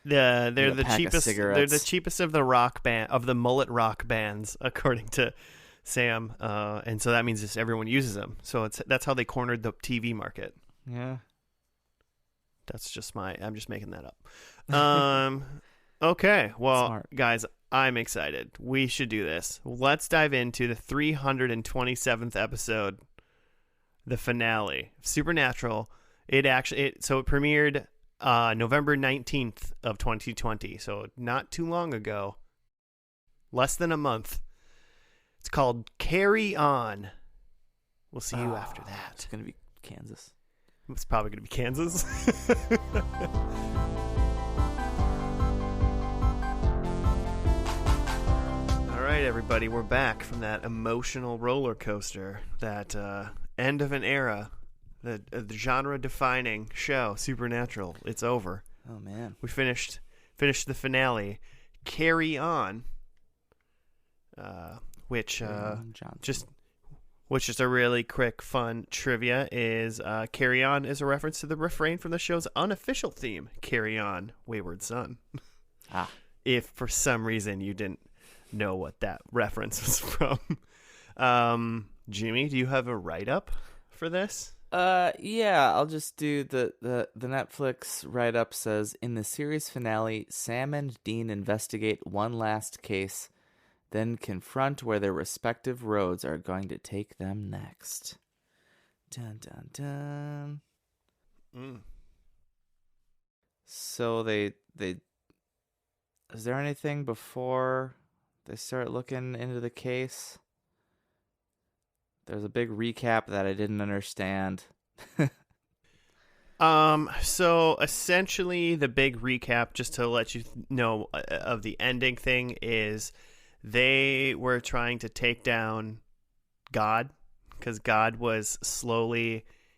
They're Get a the pack of cheapest. They're cigarettes. the cheapest of the rock band of the mullet rock bands, according to Sam. And so that means just everyone uses them. So that's how they cornered the TV market. Yeah. That's just I'm just making that up. Okay, well, Smart. guys, I'm excited. We should do this. Let's dive into the 327th episode, the finale, Supernatural. It premiered November 19th of 2020, so not too long ago, less than a month. It's called Carry On. We'll see you after that. It's gonna be Kansas. It's probably going to be Kansas. All right, everybody, we're back from that emotional roller coaster, that end of an era, the genre-defining show, Supernatural. It's over. Oh man, we finished the finale. Carry On, which just a really quick, fun trivia is Carry On is a reference to the refrain from the show's unofficial theme, Carry On, Wayward Son. If for some reason you didn't know what that reference was from. Jimmy, do you have a write-up for this? Yeah, I'll just do the Netflix write-up says, in the series finale, Sam and Dean investigate one last case, then confront where their respective roads are going to take them next. Dun dun dun. So they is there anything before they start looking into the case? There's a big recap that I didn't understand. So essentially the big recap, just to let you know of the ending thing, is they were trying to take down God, because God was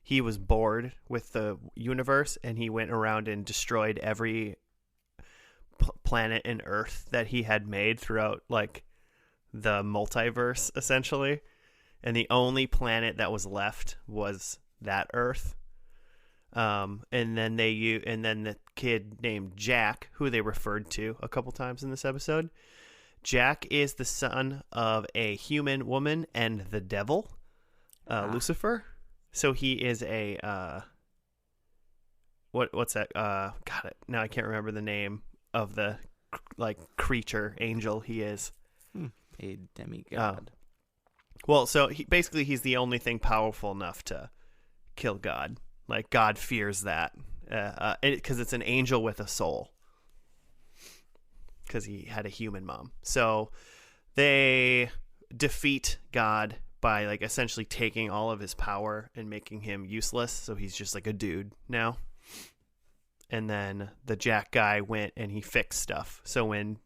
he was bored with the universe, and he went around and destroyed every planet and Earth that he had made throughout, like, the multiverse, essentially. And the only planet that was left was that Earth. And then the kid named Jack, who they referred to a couple times in this episode. Jack is the son of a human woman and the devil, Lucifer. So he is a what's that? Got it. Now I can't remember the name of the creature angel he is. A demigod. Well, so he's the only thing powerful enough to kill God. Like, God fears that, because it's an angel with a soul. Because he had a human mom. So they defeat God by, like, essentially taking all of his power and making him useless. So he's just like a dude now. And then the Jack guy went and he fixed stuff. So when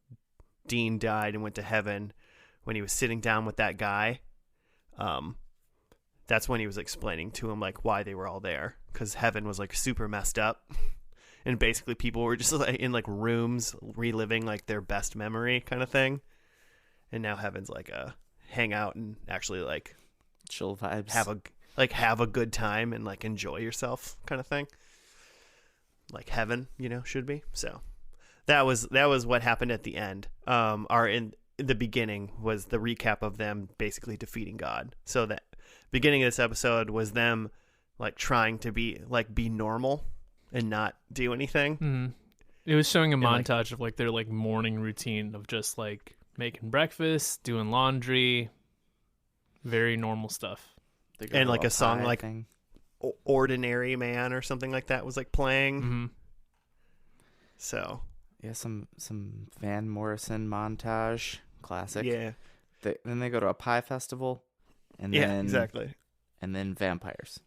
Dean died and went to heaven, when he was sitting down with that guy, that's when he was explaining to him, like, why they were all there. Because heaven was, like, super messed up. And basically people were just, like, in, like, rooms reliving, like, their best memory kind of thing. And now heaven's like a hangout and actually, like, chill vibes. Have a good time and, like, enjoy yourself kind of thing. Like heaven, should be. So that was what happened at the end. In the beginning was the recap of them basically defeating God. So that beginning of this episode was them, like, trying to be normal and not do anything. Mm-hmm. It was showing a montage of, like, their, like, morning routine of just, like, making breakfast, doing laundry, very normal stuff. And, like, a song like Ordinary Man or something like that was, like, playing. Mm-hmm. So yeah, some Van Morrison montage, classic. Yeah. Then they go to a pie festival, and exactly. And then vampires.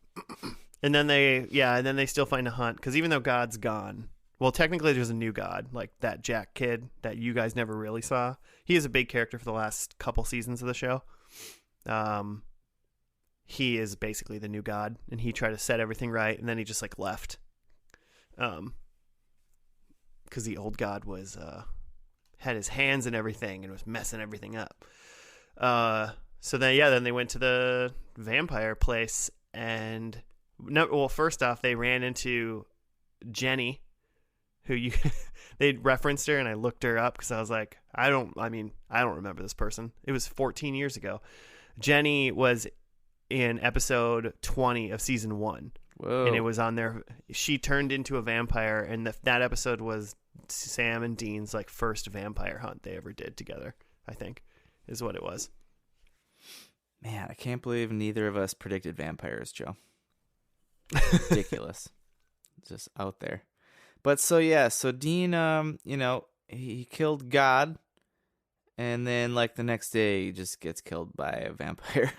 And then they still find a hunt, because even though God's gone, well, technically there's a new God, like that Jack kid that you guys never really saw. He is a big character for the last couple seasons of the show. He is basically the new God, and he tried to set everything right, and then he just, like, left. Because the old God was had his hands in everything and was messing everything up. So then they went to the vampire place, and first off they ran into Jenny, who they referenced her, and I looked her up because I was like, I don't remember this person. It was 14 years ago. Jenny was in episode 20 of season 1. Whoa. And it was on there. She turned into a vampire, and that episode was Sam and Dean's, like, first vampire hunt they ever did together, I think, is what it was. Man, I can't believe neither of us predicted vampires, Joe. Ridiculous. Just out there. But so Dean, he killed God, and then, like, the next day he just gets killed by a vampire.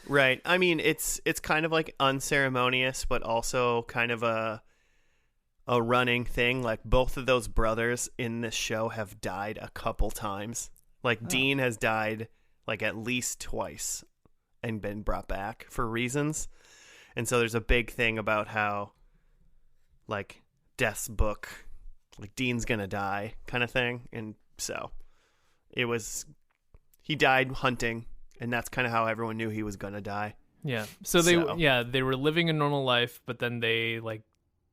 Right. I mean, it's kind of like unceremonious, but also kind of a running thing. Like both of those brothers in this show have died a couple times. Like Dean has died like at least twice and been brought back for reasons. And so there's a big thing about how like Death's book, like Dean's gonna die kind of thing. And so he died hunting, and that's kind of how everyone knew he was gonna die. Yeah. So they were living a normal life, but then they like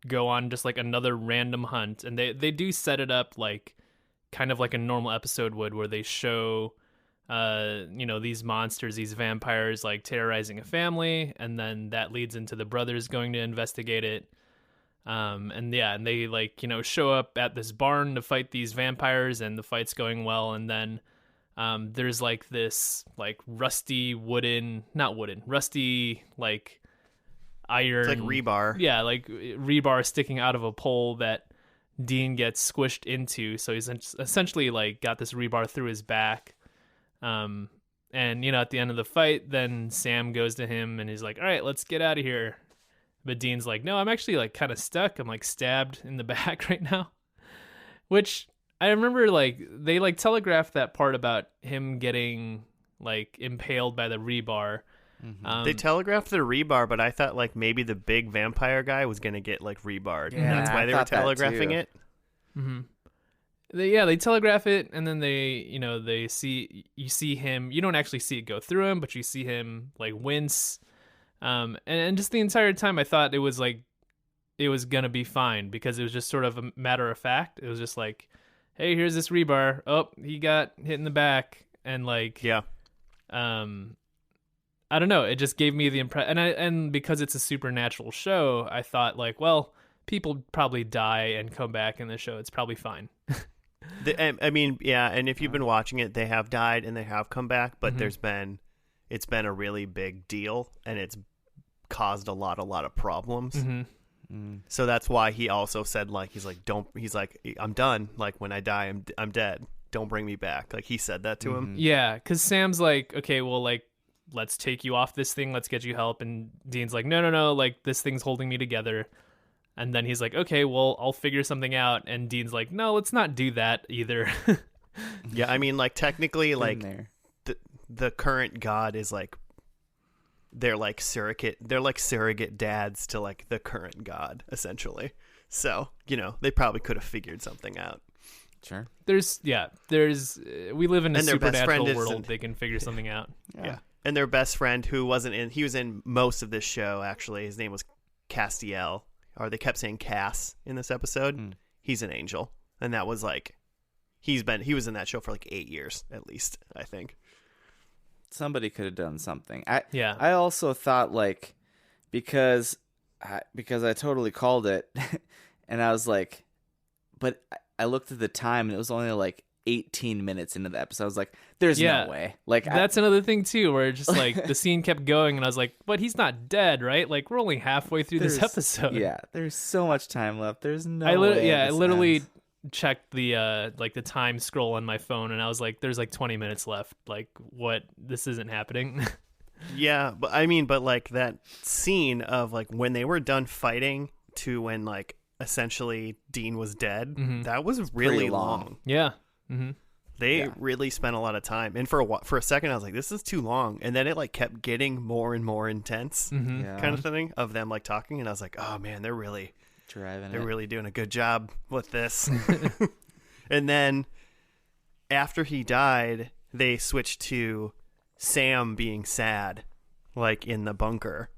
go on just like another random hunt, and they do set it up like kind of like a normal episode would, where they show these monsters, these vampires like terrorizing a family, and then that leads into the brothers going to investigate it. And they like, show up at this barn to fight these vampires, and the fight's going well. And then there's like this like rusty like iron. It's like rebar. Yeah, like rebar sticking out of a pole that Dean gets squished into. So he's essentially like got this rebar through his back. And at the end of the fight, then Sam goes to him and he's like, all right, let's get out of here. But Dean's like, no, I'm actually like kind of stuck. I'm like stabbed in the back right now. Which I remember like they like telegraphed that part about him getting like impaled by the rebar. Mm-hmm. They telegraphed the rebar, but I thought like maybe the big vampire guy was gonna get like rebarred. Yeah, And that's why I they were thought that telegraphing too. it. Mm-hmm. They telegraph it, and then you see him. You don't actually see it go through him, but you see him like wince. And just the entire time, I thought it was gonna be fine, because it was just sort of a matter of fact. It was just like, hey, here's this rebar. Oh, he got hit in the back, and like, Yeah. I don't know. It just gave me the impression, and because it's a supernatural show, I thought like, well, people probably die and come back in the show. It's probably fine. I mean, yeah, and if you've been watching it, they have died and they have come back, but Mm-hmm. it's been a really big deal, and it's caused a lot of problems. Mm-hmm. Mm. So that's why he also said like I'm done. Like when I die, I'm dead. Don't bring me back. Like he said that to him. Yeah, because Sam's like, okay, well, like, let's take you off this thing. Let's get you help. And Dean's like, no, like this thing's holding me together. And then he's like, okay, well, I'll figure something out. And Dean's like, no, let's not do that either. Yeah, I mean, like technically, Been like there. the current god is like they're like surrogate dads to like the current god essentially. So they probably could have figured something out. Sure. We live in a And their best friend supernatural is world. They can figure something out. Yeah. And their best friend, who he was in most of this show actually. His name was Castiel, or they kept saying Cass in this episode. He's an angel, and that was like he was in that show for like 8 years at least, I think. Somebody could have done something. Yeah. I also thought like because I totally called it, and I was like, but I looked at the time and it was only like 18 minutes into the episode. I was like, there's no way. Like that's another thing too, where just like the scene kept going, and I was like, but he's not dead, right? Like we're only halfway through this episode. Yeah, there's so much time left. There's no I way. I this literally ends. checked the like the time scroll on my phone, and I was like, there's like 20 minutes left. Like what? This isn't happening. Yeah, but I mean, but like that scene of like when they were done fighting to when like essentially Dean was dead, that was really pretty long. long. Yeah. Mm-hmm. They really spent a lot of time, and for a second I was like, this is too long, and then it like kept getting more and more intense, Yeah. kind of thing of them like talking, and I was like, oh man, they're really doing a good job with this. And then after he died, they switched to Sam being sad, like in the bunker.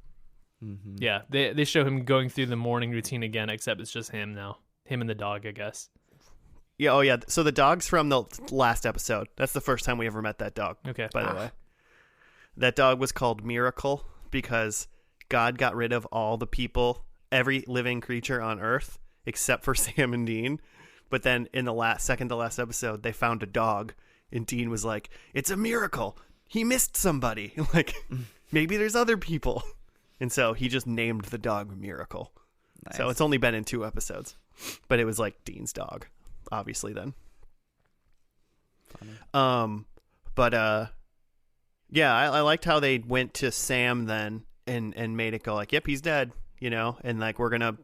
Mm-hmm. Yeah. They show him going through the morning routine again, except it's just him now. Him and the dog, I guess. Yeah, oh yeah. So the dog's from the last episode. That's the first time we ever met that dog. Okay. By the way, that dog was called Miracle because God got rid of all the people, every living creature on Earth, except for Sam and Dean. But then in the second to last episode, they found a dog, and Dean was like, "It's a miracle. He missed somebody. Like maybe there's other people." And so he just named the dog Miracle. Nice. So it's only been in 2 episodes, but it was like Dean's dog, obviously then. Funny. But Yeah, I liked how they went to Sam then and made it go like, yep, he's dead, and like we're gonna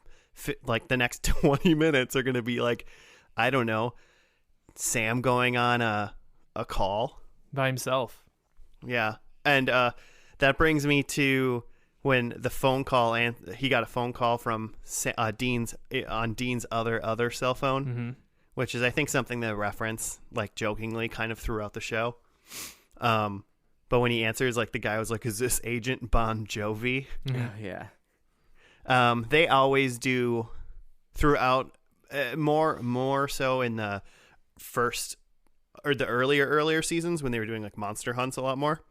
like the next 20 minutes are gonna be like, I don't know, Sam going on a call by himself. Yeah, and that brings me to when the phone call, and he got a phone call from Dean's other cell phone, Mm-hmm. which is I think something they reference like jokingly kind of throughout the show. But when he answers, like the guy was like, "Is this Agent Bon Jovi?" Mm-hmm. Yeah. They always do throughout, more so in the first or the earlier seasons when they were doing like monster hunts a lot more.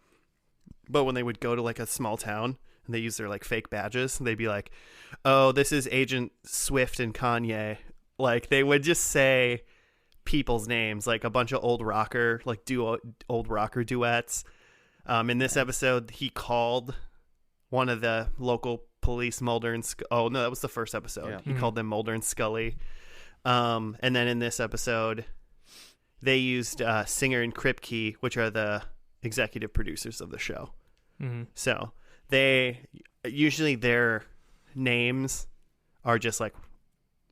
But when they would go to like a small town and they use their like fake badges, they'd be like, "Oh, this is Agent Swift and Kanye." Like they would just say people's names, like a bunch of old rocker duets. In this episode, he called one of the local police, Mulder and oh no, that was the first episode. Yeah. He called them Mulder and Scully. And then in this episode, they used Singer and Kripke, which are the executive producers of the show. Mm-hmm. So they usually their names are just like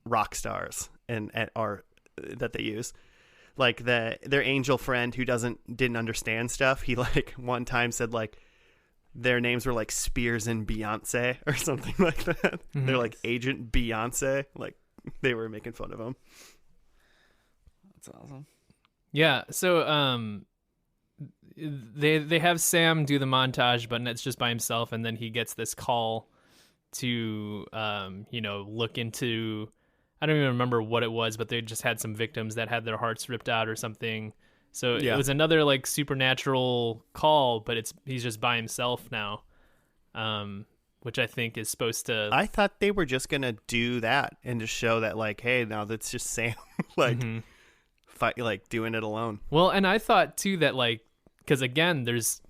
rock stars and are that they use. Like their angel friend who didn't understand stuff. He like one time said like their names were like Spears and Beyonce or something like that. Mm-hmm. They're like Agent Beyonce. Like they were making fun of him. That's awesome. Yeah, so they have Sam do the montage, but it's just by himself, and then he gets this call to look into, I don't even remember what it was, but they just had some victims that had their hearts ripped out or something. So Yeah. It was another like supernatural call, but he's just by himself now, which I think is supposed to. I thought they were just gonna do that and just show that like, hey, now that's just Sam like fight, like doing it alone. Well, and I thought too that like, because again, there's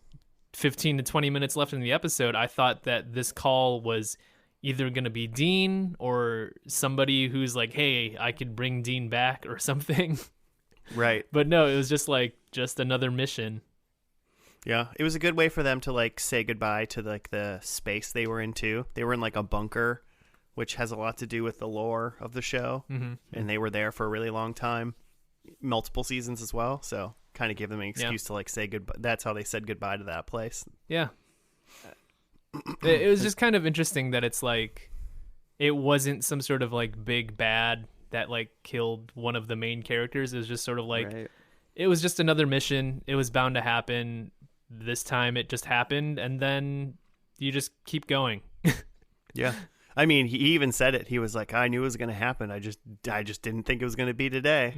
15 to 20 minutes left in the episode. I thought that this call was either going to be Dean or somebody who's like, hey, I could bring Dean back or something. Right. But no, it was just another mission. Yeah, it was a good way for them to like say goodbye to like the space they were in too. They were in like a bunker, which has a lot to do with the lore of the show, and they were there for a really long time, multiple seasons as well. So kind of gave them an excuse to like say goodbye. That's how they said goodbye to that place. Yeah. It was just kind of interesting that it's like it wasn't some sort of like big bad that like killed one of the main characters. It was just sort of like It was just another mission. It was bound to happen. This time it just happened, and then you just keep going. Yeah. I mean, he even said it. He was like, I knew it was going to happen. I just didn't think it was going to be today.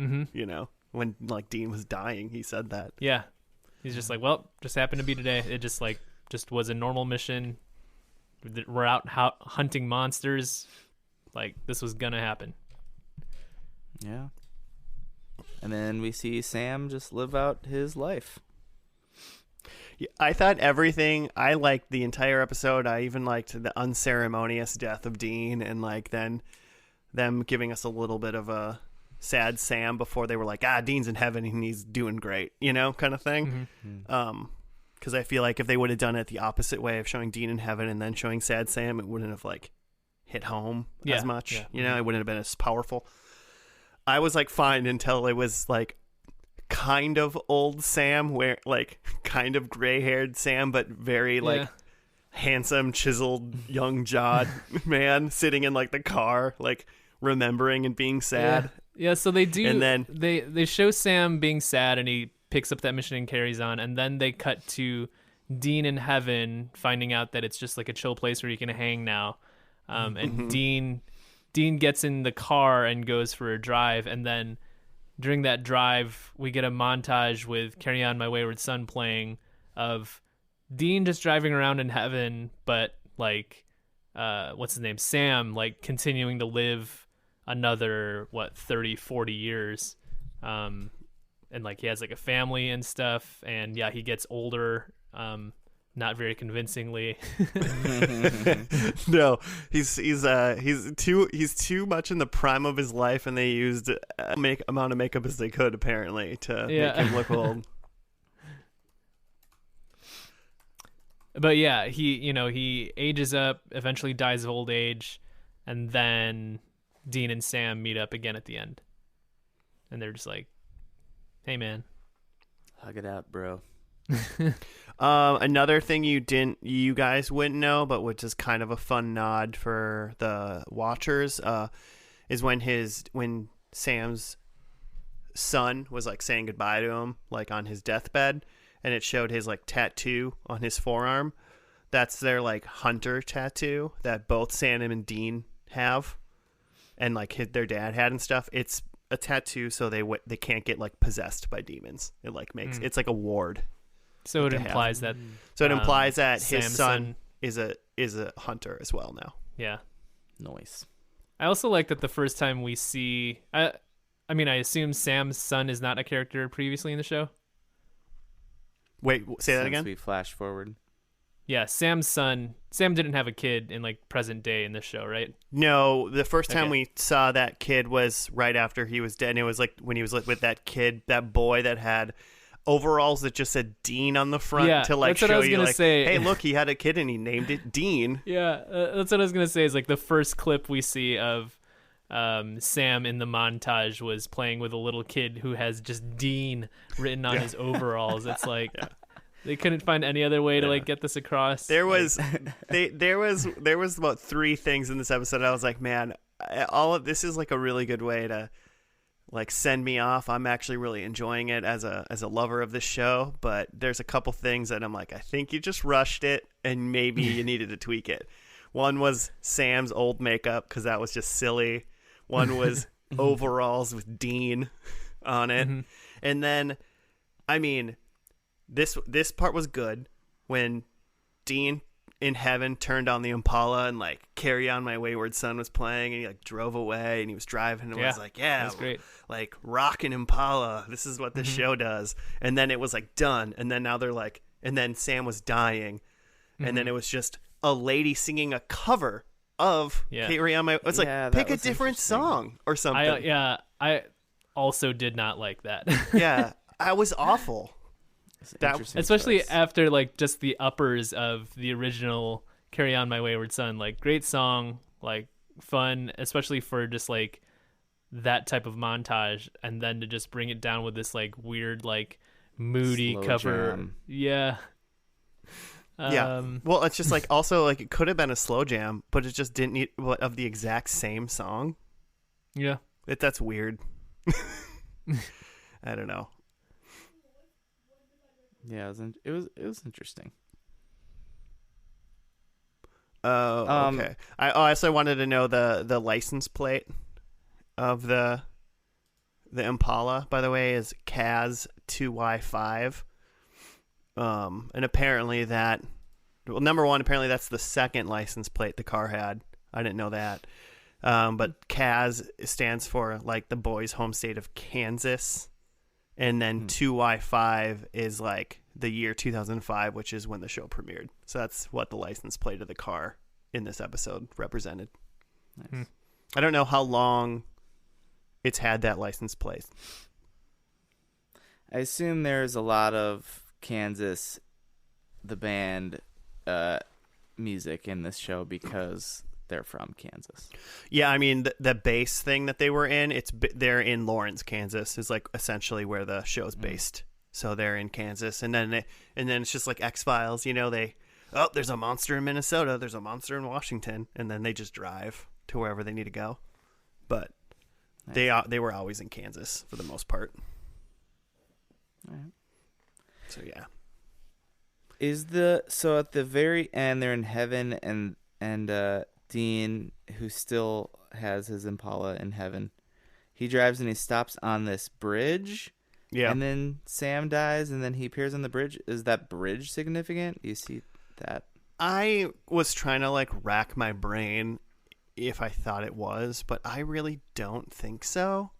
When like Dean was dying, he said that. Yeah. He's just like, well, just happened to be today. It just was a normal mission. We're out hunting monsters. Like this was going to happen. Yeah. And then we see Sam just live out his life. Yeah, I thought everything. I liked the entire episode. I even liked the unceremonious death of Dean, and like then them giving us a little bit of a sad Sam before they were like, Dean's in heaven and he's doing great, kind of thing. Because I feel like if they would have done it the opposite way of showing Dean in heaven and then showing sad Sam, it wouldn't have like hit home as much. Yeah. It wouldn't have been as powerful. I was like fine until it was like kind of old Sam, where like kind of gray-haired Sam, but very like handsome, chiseled, young jawed man sitting in like the car, like remembering and being sad. Yeah, so they do, and then they show Sam being sad, and he picks up that mission and carries on, and then they cut to Dean in heaven, finding out that it's just like a chill place where you can hang now, and Dean gets in the car and goes for a drive, and then during that drive, we get a montage with Carry On My Wayward Son playing of Dean just driving around in heaven, but like, what's his name? Sam, like continuing to live another, 30, 40 years. And like he has like a family and stuff. And yeah, he gets older, not very convincingly. No, he's too much in the prime of his life, and they used amount of makeup as they could apparently to make him look old. But yeah, he ages up, eventually dies of old age, and then Dean and Sam meet up again at the end. And they're just like, "Hey man." Hug it out, bro. Another thing you guys wouldn't know, but which is kind of a fun nod for the watchers, is when Sam's son was like saying goodbye to him, like on his deathbed, and it showed his like tattoo on his forearm. That's their like hunter tattoo that both Sam and Dean have, and like their dad had and stuff. It's a tattoo so they can't get like possessed by demons. It like makes it's like a ward. So it implies that. So it implies that his Samson son is a hunter as well now. Yeah. Noise. I also like that the first time we see. I assume Sam's son is not a character previously in the show. Wait, say that Since again? we flash forward. Yeah, Sam's son. Sam didn't have a kid in like present day in this show, right? No, the first time Okay. we saw that kid was right after he was dead. And it was like when he was with that kid, that boy that had overalls that just said Dean on the front Yeah, to like that's what I show was you gonna like, say. hey, look, he had a kid and he named it Dean. Yeah, that's what I was gonna say. Is like the first clip we see of Sam in the montage was playing with a little kid who has just Dean written on his overalls. It's like they couldn't find any other way to like get this across. There was there was about 3 things in this episode I was like, man, all of this is like a really good way to like send me off. I'm actually really enjoying it as a lover of this show, but there's a couple things that I'm like, I think you just rushed it and maybe you needed to tweak it. One was Sam's old makeup because that was just silly. One was overalls with Dean on it. Mm-hmm. And then, I mean, this part was good when Dean in heaven turned on the Impala and like Carry On My Wayward Son was playing and he like drove away and he was driving and was like, yeah, that's great. like rockin' Impala. This is what this show does. And then it was like done. And then now they're like, and then Sam was dying. And then it was just a lady singing a cover of Carry On My. It's like, pick a different song or something. I also did not like that. Yeah, I was awful. Especially after like just the uppers of the original Carry On My Wayward Son. Like great song, like fun, especially for just like that type of montage, and then to just bring it down with this like weird like moody Slow cover. jam. Yeah. Well, it's just like also like it could have been a slow jam, but it just didn't need of the exact same song. Yeah. That's weird. I don't know. Yeah, it was interesting. Oh, okay. I also wanted to know the license plate of the Impala, by the way, is Kaz 2Y5. And apparently that, well, number one, apparently that's the second license plate the car had. I didn't know that. But Kaz stands for like the boys' home state of Kansas. And then 2Y5 is like the year 2005, which is when the show premiered. So that's what the license plate of the car in this episode represented. Nice. I don't know how long it's had that license plate. I assume there's a lot of Kansas, the band, music in this show because they're from Kansas. Yeah, I mean the base thing that they were in, they're in Lawrence, Kansas, is like essentially where the show's based. So they're in Kansas, and then it's just like X-Files, you know, there's a monster in Minnesota, there's a monster in Washington, and then they just drive to wherever they need to go. But Nice. they were always in Kansas for the most part. All right. So yeah. So at the very end they're in heaven and Dean, who still has his Impala in heaven, he drives and he stops on this bridge. Yeah. And then Sam dies and then he appears on the bridge. Is that bridge significant? Do you see that? I was trying to like rack my brain if I thought it was, but I really don't think so.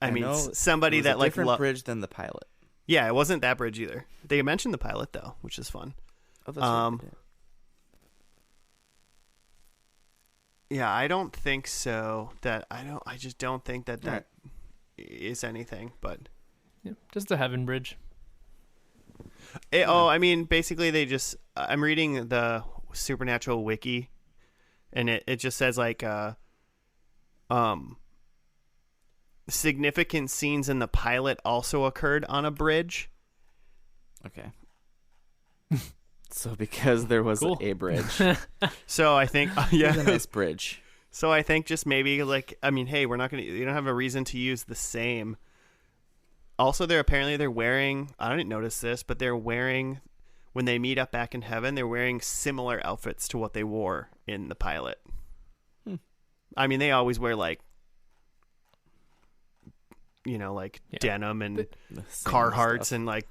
I mean, know somebody it was that a like different bridge than the pilot. Yeah, it wasn't that bridge either. They mentioned the pilot though, which is fun. Oh, that's right, they did. Yeah, I don't think so. I just don't think that Right. is anything. But Yeah, just a heaven bridge. I mean, basically they just. I'm reading the Supernatural wiki, and it just says like significant scenes in the pilot also occurred on a bridge. Okay. So because there was Cool. a bridge, So I think it was a nice bridge. So I think just maybe like, I mean, hey, we're not gonna. You don't have a reason to use the same. Also, they're wearing. I didn't notice this, but they're wearing when they meet up back in heaven. They're wearing similar outfits to what they wore in the pilot. I mean, they always wear like, like denim and The same Carhartts stuff. and like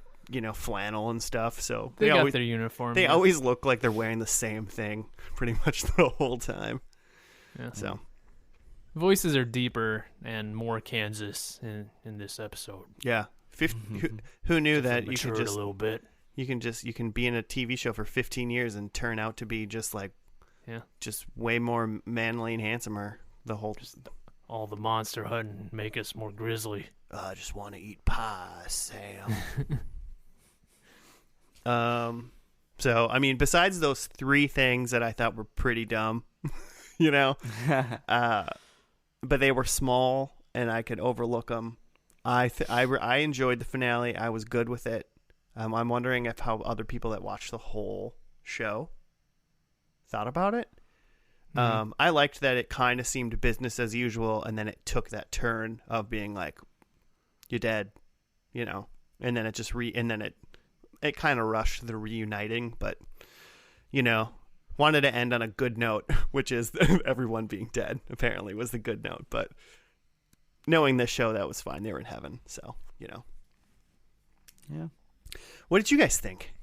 flannel and stuff. So They got always their uniform. they yeah. always look like they're wearing the same thing pretty much the whole time. Yeah. So Voices are deeper and more Kansas in this episode. yeah, who knew that you Matured could just a little bit. you can be in a TV show for 15 years and turn out to be just like just way more manly and handsomer the whole. All the monster hunting make us more grizzly. I just want to eat pie, Sam. So I mean, besides those three things that I thought were pretty dumb, but they were small and I could overlook them. I enjoyed the finale. I was good with it. I'm wondering if how other people that watched the whole show thought about it. I liked that it kind of seemed business as usual, and then it took that turn of being like, "You're dead," and then it just it kind of rushed the reuniting, but wanted to end on a good note, which is everyone being dead. Apparently, was the good note, but knowing this show, that was fine. They were in heaven, so Yeah. What did you guys think?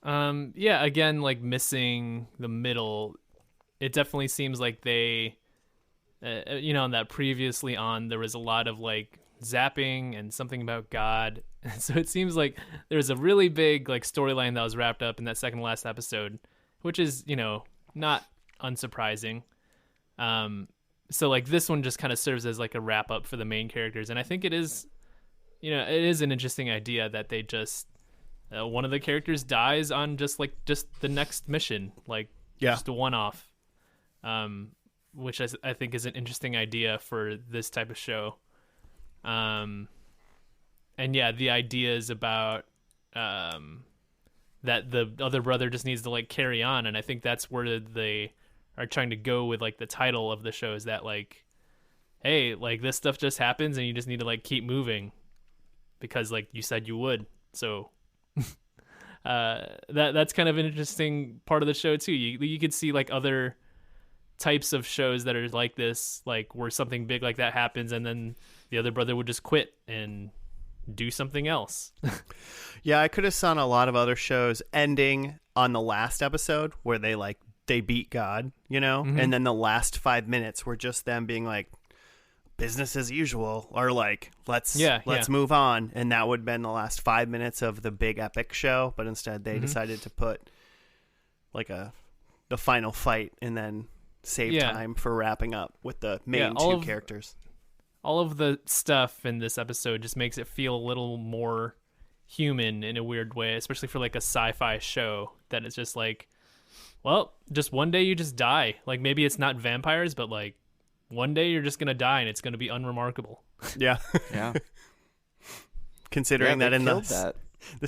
Yeah, again, like missing the middle. It definitely seems like they, on that previously on, there was a lot of like zapping and something about God. So it seems like there's a really big like storyline that was wrapped up in that second to last episode, which is, not unsurprising. So like this one just kind of serves as like a wrap up for the main characters. And I think it is, it is an interesting idea that they just, one of the characters dies on just the next mission, like just a one-off, which I think is an interesting idea for this type of show. And yeah, the idea is about that the other brother just needs to like carry on, and I think that's where they are trying to go with like the title of the show is that like, hey, like this stuff just happens and you just need to like keep moving because like you said you would. So that's kind of an interesting part of the show too. You could see like other types of shows that are like this, like where something big like that happens and then the other brother would just quit and do something else. Yeah, I could have seen a lot of other shows ending on the last episode where they beat God, and then the last 5 minutes were just them being like business as usual, or like let's move on, and that would have been the last 5 minutes of the big epic show. But instead, they decided to put like the final fight and then save time for wrapping up with the main two characters. All of the stuff in this episode just makes it feel a little more human in a weird way, especially for like a sci-fi show that it's just like, well, just one day you just die. Like maybe it's not vampires, but like one day you're just going to die and it's going to be unremarkable. Yeah. Yeah. Considering that in the that.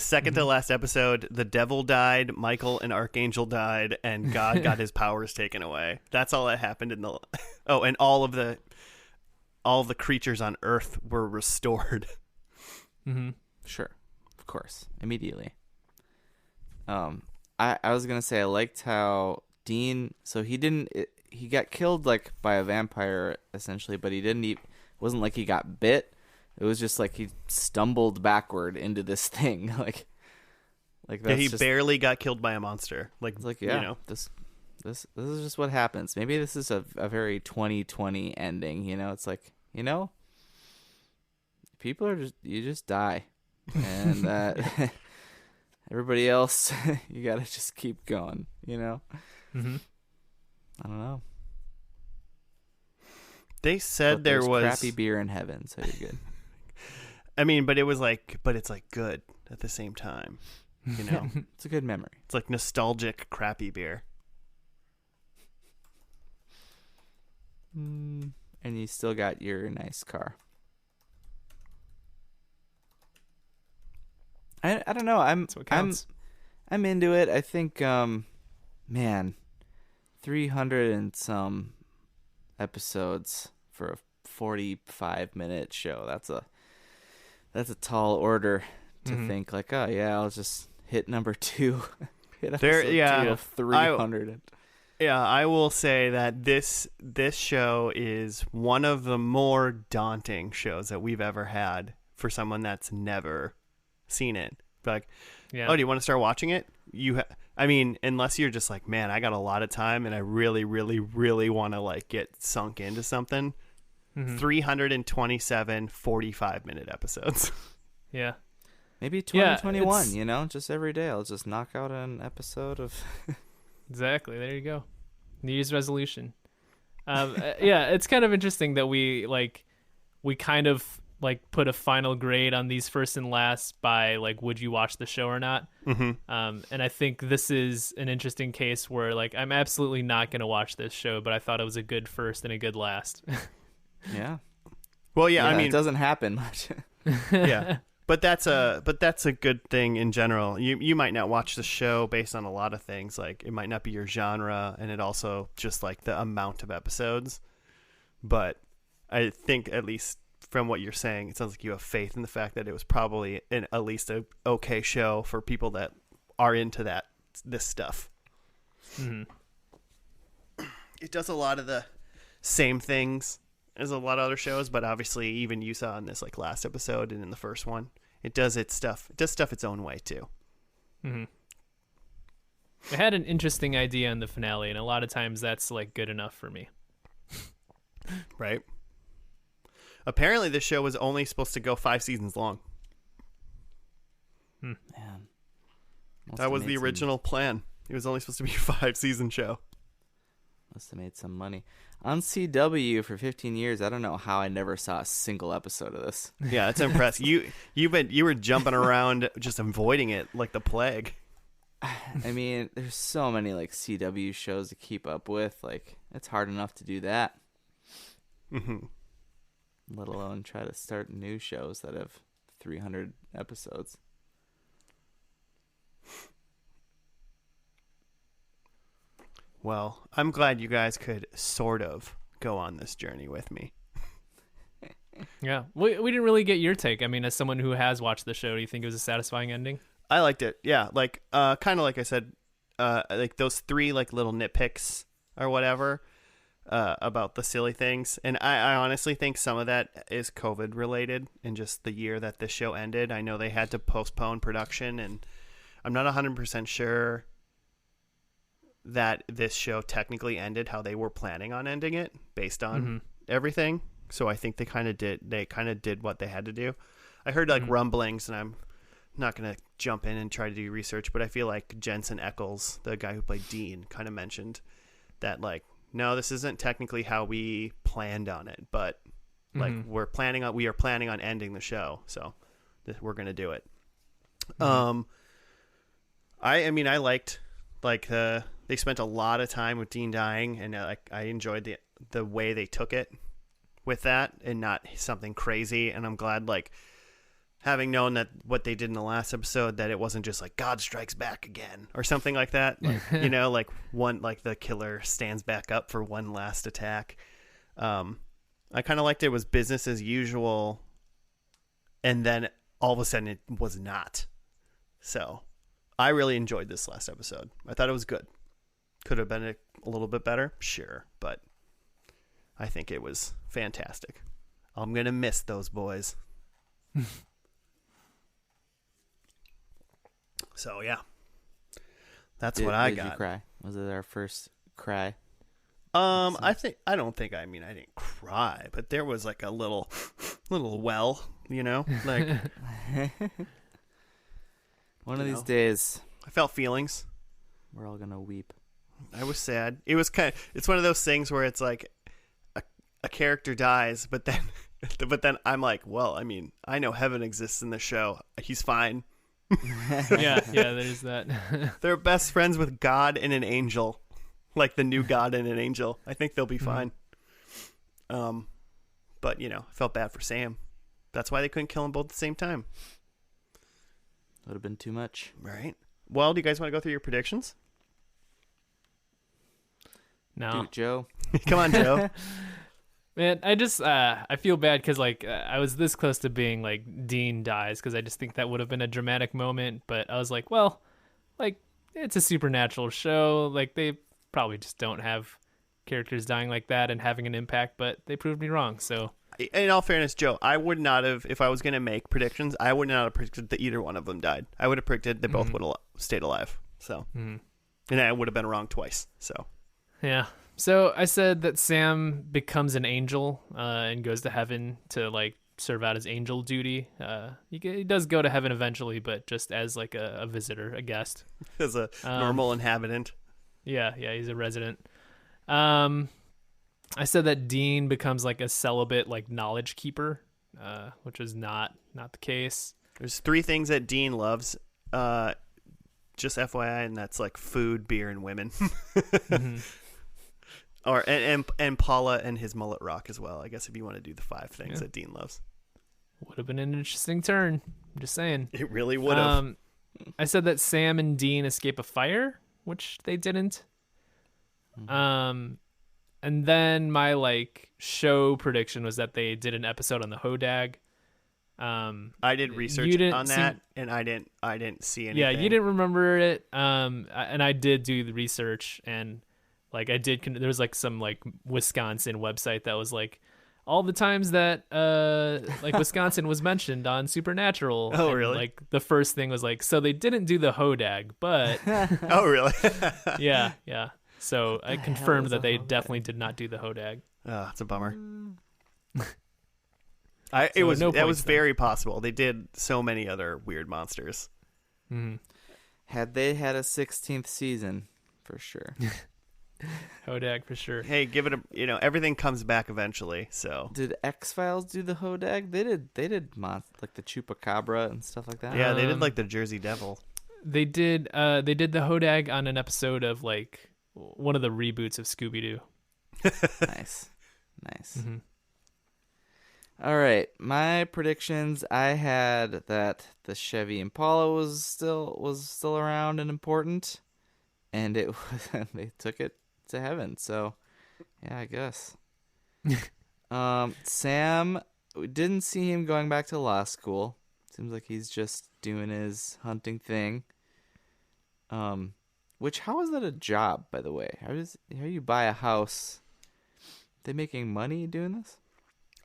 second to last episode, the devil died, Michael and Archangel died, and God got his powers taken away. That's all that happened in the... Oh, and all of the creatures on Earth were restored. Mm-hmm. Sure. Of course. Immediately. I was going to say I liked how Dean... So he got killed like by a vampire, essentially, but it wasn't like he got bit. It was just like he stumbled backward into this thing. like that's he just, barely got killed by a monster. This is just what happens. Maybe this is a very 2020 ending. It's like people are you just die, and everybody else you gotta just keep going. Mm-hmm. I don't know. They said But there there's was crappy beer in heaven, so you're good. I mean, but it was like, but it's like good at the same time. You know, It's a good memory. it's like nostalgic, crappy beer. And you still got your nice car. I don't know. That's what counts. I'm into it. I think man, 300 and some episodes for a 45-minute show. That's a tall order to think like, oh yeah, I'll just hit number 2. Hit episode 2 of 300. Yeah, I will say that this show is one of the more daunting shows that we've ever had for someone that's never seen it. Like, oh, do you want to start watching it? I mean, unless you're just like, man, I got a lot of time and I really, really, really want to like get sunk into something. 327 45-minute episodes. Yeah. Maybe 2021, you know, just every day I'll just knock out an episode of. Exactly. There you go. New Year's resolution. Yeah, it's kind of interesting that we kind of like put a final grade on these first and last by like, would you watch the show or not? And I think this is an interesting case where like I'm absolutely not going to watch this show, but I thought it was a good first and a good last. Yeah. Well, yeah, I mean, it doesn't happen much. Yeah. But that's a good thing in general. You might not watch the show based on a lot of things. Like it might not be your genre, and it also just like the amount of episodes. But I think at least from what you're saying, it sounds like you have faith in the fact that it was probably at least a okay show for people that are into this stuff. It does a lot of the same things as a lot of other shows, but obviously even you saw in this like last episode and in the first one, it does its stuff. It does stuff its own way too. It had an interesting idea in the finale, and a lot of times that's like good enough for me. Right. Apparently this show was only supposed to go 5 seasons long. Man. That was the original plan. It was only supposed to be a 5-season show. Must have made some money. On CW for 15 years, I don't know how I never saw a single episode of this. Yeah, that's impressive. You were jumping around just avoiding it like the plague. I mean, there's so many like CW shows to keep up with. Like, it's hard enough to do that. Let alone try to start new shows that have 300 episodes. Well, I'm glad you guys could sort of go on this journey with me. Yeah. We didn't really get your take. I mean, as someone who has watched the show, do you think it was a satisfying ending? I liked it. Yeah, like kind of like I said, like those 3 like little nitpicks or whatever about the silly things. And I honestly think some of that is COVID related and just the year that this show ended. I know they had to postpone production, and I'm not 100% sure that this show technically ended how they were planning on ending it based on everything. So I think they kind of did what they had to do. I heard like rumblings, and I'm not going to jump in and try to do research, but I feel like Jensen Ackles, the guy who played Dean, kind of mentioned that like, no, this isn't technically how we planned on it, but like we are planning on ending the show. So we're going to do it. I mean, I liked like they spent a lot of time with Dean dying, and I enjoyed the way they took it with that, and not something crazy. And I'm glad, like, having known that what they did in the last episode, that it wasn't just like God strikes back again or something like that. Like, you know, like the killer stands back up for one last attack. I kind of liked it was business as usual, and then all of a sudden it was not. So I really enjoyed this last episode. I thought it was good. Could have been a little bit better, sure, but I think it was fantastic. I'm gonna miss those boys. So yeah, that's what I got. Did you cry? Was it our first cry? I don't think I didn't cry, but there was like a little well, you know, like one of these days I felt feelings. We're all gonna weep. I was sad. It was it's one of those things where it's like a character dies, but then But then I'm like, well, I mean, I know heaven exists in the show. He's fine. Yeah, there's that. They're best friends with God and an angel, like the new God and an angel. I think they'll be fine. But I felt bad for Sam. That's why they couldn't kill them both at the same time. Would have been too much. Right. Well, do you guys want to go through your predictions? No. Dude, Joe. Come on, Joe. Man, I just I feel bad because I was this close to being like Dean dies because I just think that would have been a dramatic moment, but I was like, well, like it's a supernatural show, like they probably just don't have characters dying like that and having an impact, but they proved me wrong. So in all fairness, Joe, I would not have, if I was going to make predictions, I would not have predicted that either one of them died. I would have predicted they both would have stayed alive. So, and I would have been wrong twice. So, yeah. So I said that Sam becomes an angel and goes to heaven to like serve out his angel duty. He does go to heaven eventually, but just as like a visitor, a guest, as a normal inhabitant. Yeah, he's a resident. I said that Dean becomes like a celibate, like knowledge keeper, which is not the case. There's 3 things that Dean loves, just FYI, and that's like food, beer, and women. Or and Paula and his mullet rock as well. I guess if you want to do the 5 things that Dean loves, would have been an interesting turn. I'm just saying. It really would have. I said that Sam and Dean escape a fire, which they didn't. And then my like show prediction was that they did an episode on the Hodag. I did research on that, and I didn't see anything. Yeah, you didn't remember it. And I did do the research, and like I did. There was like some like Wisconsin website that was like all the times that like Wisconsin was mentioned on Supernatural. Oh, and, really? like the first thing was like, so they didn't do the Hodag, but Oh, really? yeah. So I confirmed that they definitely did not do the Hodag. Oh, it's a bummer. That was very possible. They did so many other weird monsters. Had they had a 16th season, for sure. Hodag for sure. Hey, give it everything comes back eventually. So Did X-Files do the Hodag? They did like the Chupacabra and stuff like that. yeah, they did like the Jersey Devil. They did the Hodag on an episode of like one of the reboots of Scooby-Doo. Nice. All right, my predictions. I had that the Chevy Impala was still around and important, and it was they took it to heaven. So, yeah, I guess. Sam, we didn't see him going back to law school. Seems like he's just doing his hunting thing. Which, how is that a job, by the way? How you buy a house? They making money doing this?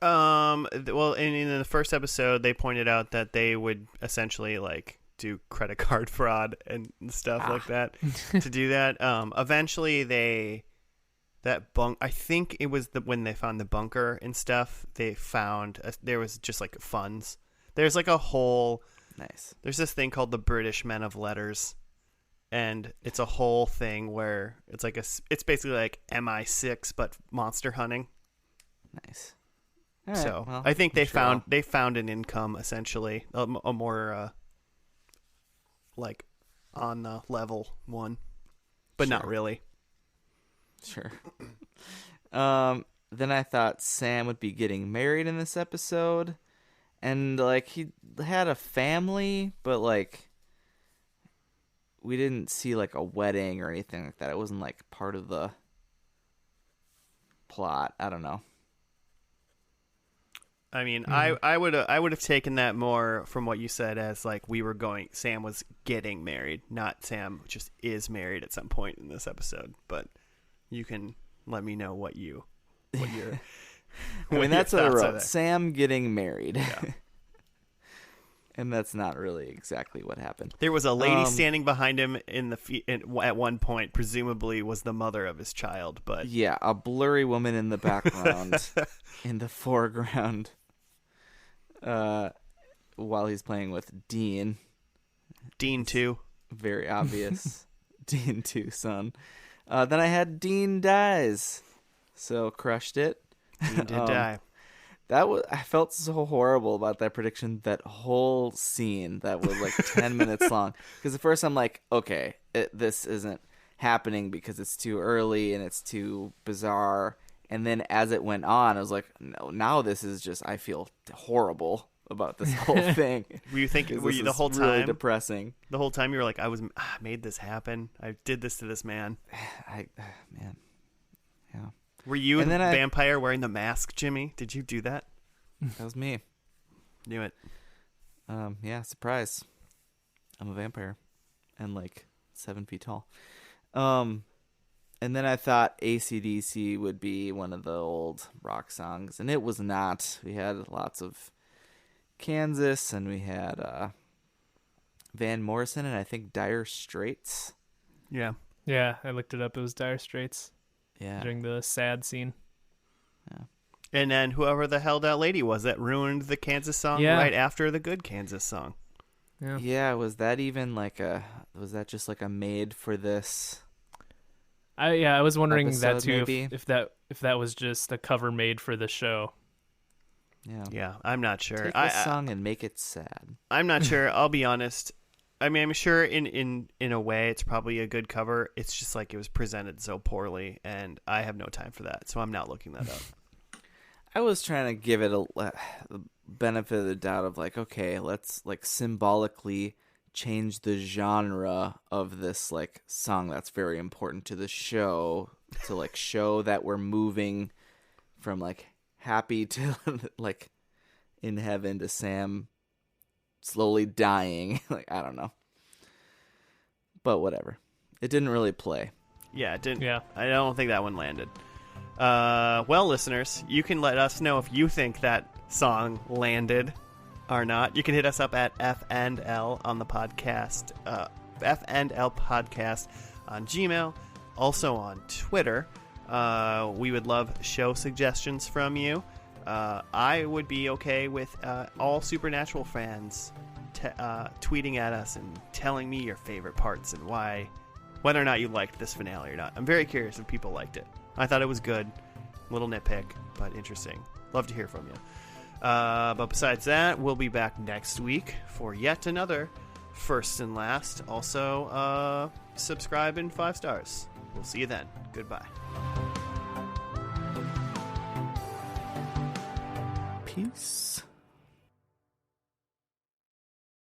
Well, in the first episode, they pointed out that they would essentially like do credit card fraud and stuff like that to do that. Eventually, I think it was when they found the bunker and stuff. They found there was just like funds. There's like a whole Nice. There's this thing called the British Men of Letters. And it's a whole thing where it's basically like MI6 but monster hunting. Nice. So well, I think they found an income essentially, a more like on the level one, but not really. Sure. Then I thought Sam would be getting married in this episode, and like he had a family, but like we didn't see like a wedding or anything like that. It wasn't like part of the plot. I don't know. I mean, I would have taken that more from what you said as like Sam was getting married, not Sam just is married at some point in this episode. But you can let me know what your I mean, that's what I wrote. That. Sam getting married. Yeah. And that's not really exactly what happened. There was a lady standing behind him at one point, presumably was the mother of his child. But yeah, a blurry woman in the background, in the foreground, while he's playing with Dean. Dean 2. Very obvious. Dean 2, son. Then I had Dean dies. So crushed it. Dean did die. I felt so horrible about that prediction. That whole scene that was like 10 minutes long. Because at first I'm like, okay, this isn't happening because it's too early and it's too bizarre. And then as it went on, I was like, no, now this is just, I feel horrible about this whole thing. Were you thinking? Were This you the is whole really time? depressing. The whole time you were like, I made this happen. I did this to this man. Man, yeah, Were you And the then I- vampire wearing the mask, Jimmy? Did you do that? that was me. Knew it. Yeah, surprise. I'm a vampire and like 7 feet tall. And then I thought AC/DC would be one of the old rock songs, and it was not. We had lots of Kansas, and we had Van Morrison, and I think Dire Straits. Yeah. Yeah, I looked it up. It was Dire Straits Yeah. during the sad scene. And then whoever the hell that lady was that ruined the Kansas song Yeah. right after the good Kansas song. Yeah. Yeah, was that just like a made for this? I was wondering that Episode, too. maybe? If that was just a cover made for the show. Yeah. Yeah, I'm not sure. Take a song and make it sad. I'm not sure. I'll be honest. I mean, I'm sure in a way it's probably a good cover. It's just like it was presented so poorly, and I have no time for that, so I'm not looking that up. I was trying to give it the benefit of the doubt of like, okay, let's like symbolically change the genre of this like song that's very important to the show to like show that we're moving from like happy to like in heaven to Sam slowly dying. Like, I don't know. But whatever. It didn't really play. Yeah, it didn't. Yeah. I don't think that one landed. Well, listeners, you can let us know if you think that song landed or not. You can hit us up at FNL on the podcast, FNL podcast on Gmail, also on Twitter. We would love show suggestions from you. I would be okay with all Supernatural fans tweeting at us and telling me your favorite parts and why, whether or not you liked this finale or not. I'm very curious if people liked it. I thought it was good. Little nitpick, but interesting. Love to hear from you. But besides that, we'll be back next week for yet another First and Last. Also, subscribe and 5 stars. We'll see you then. Goodbye. Peace.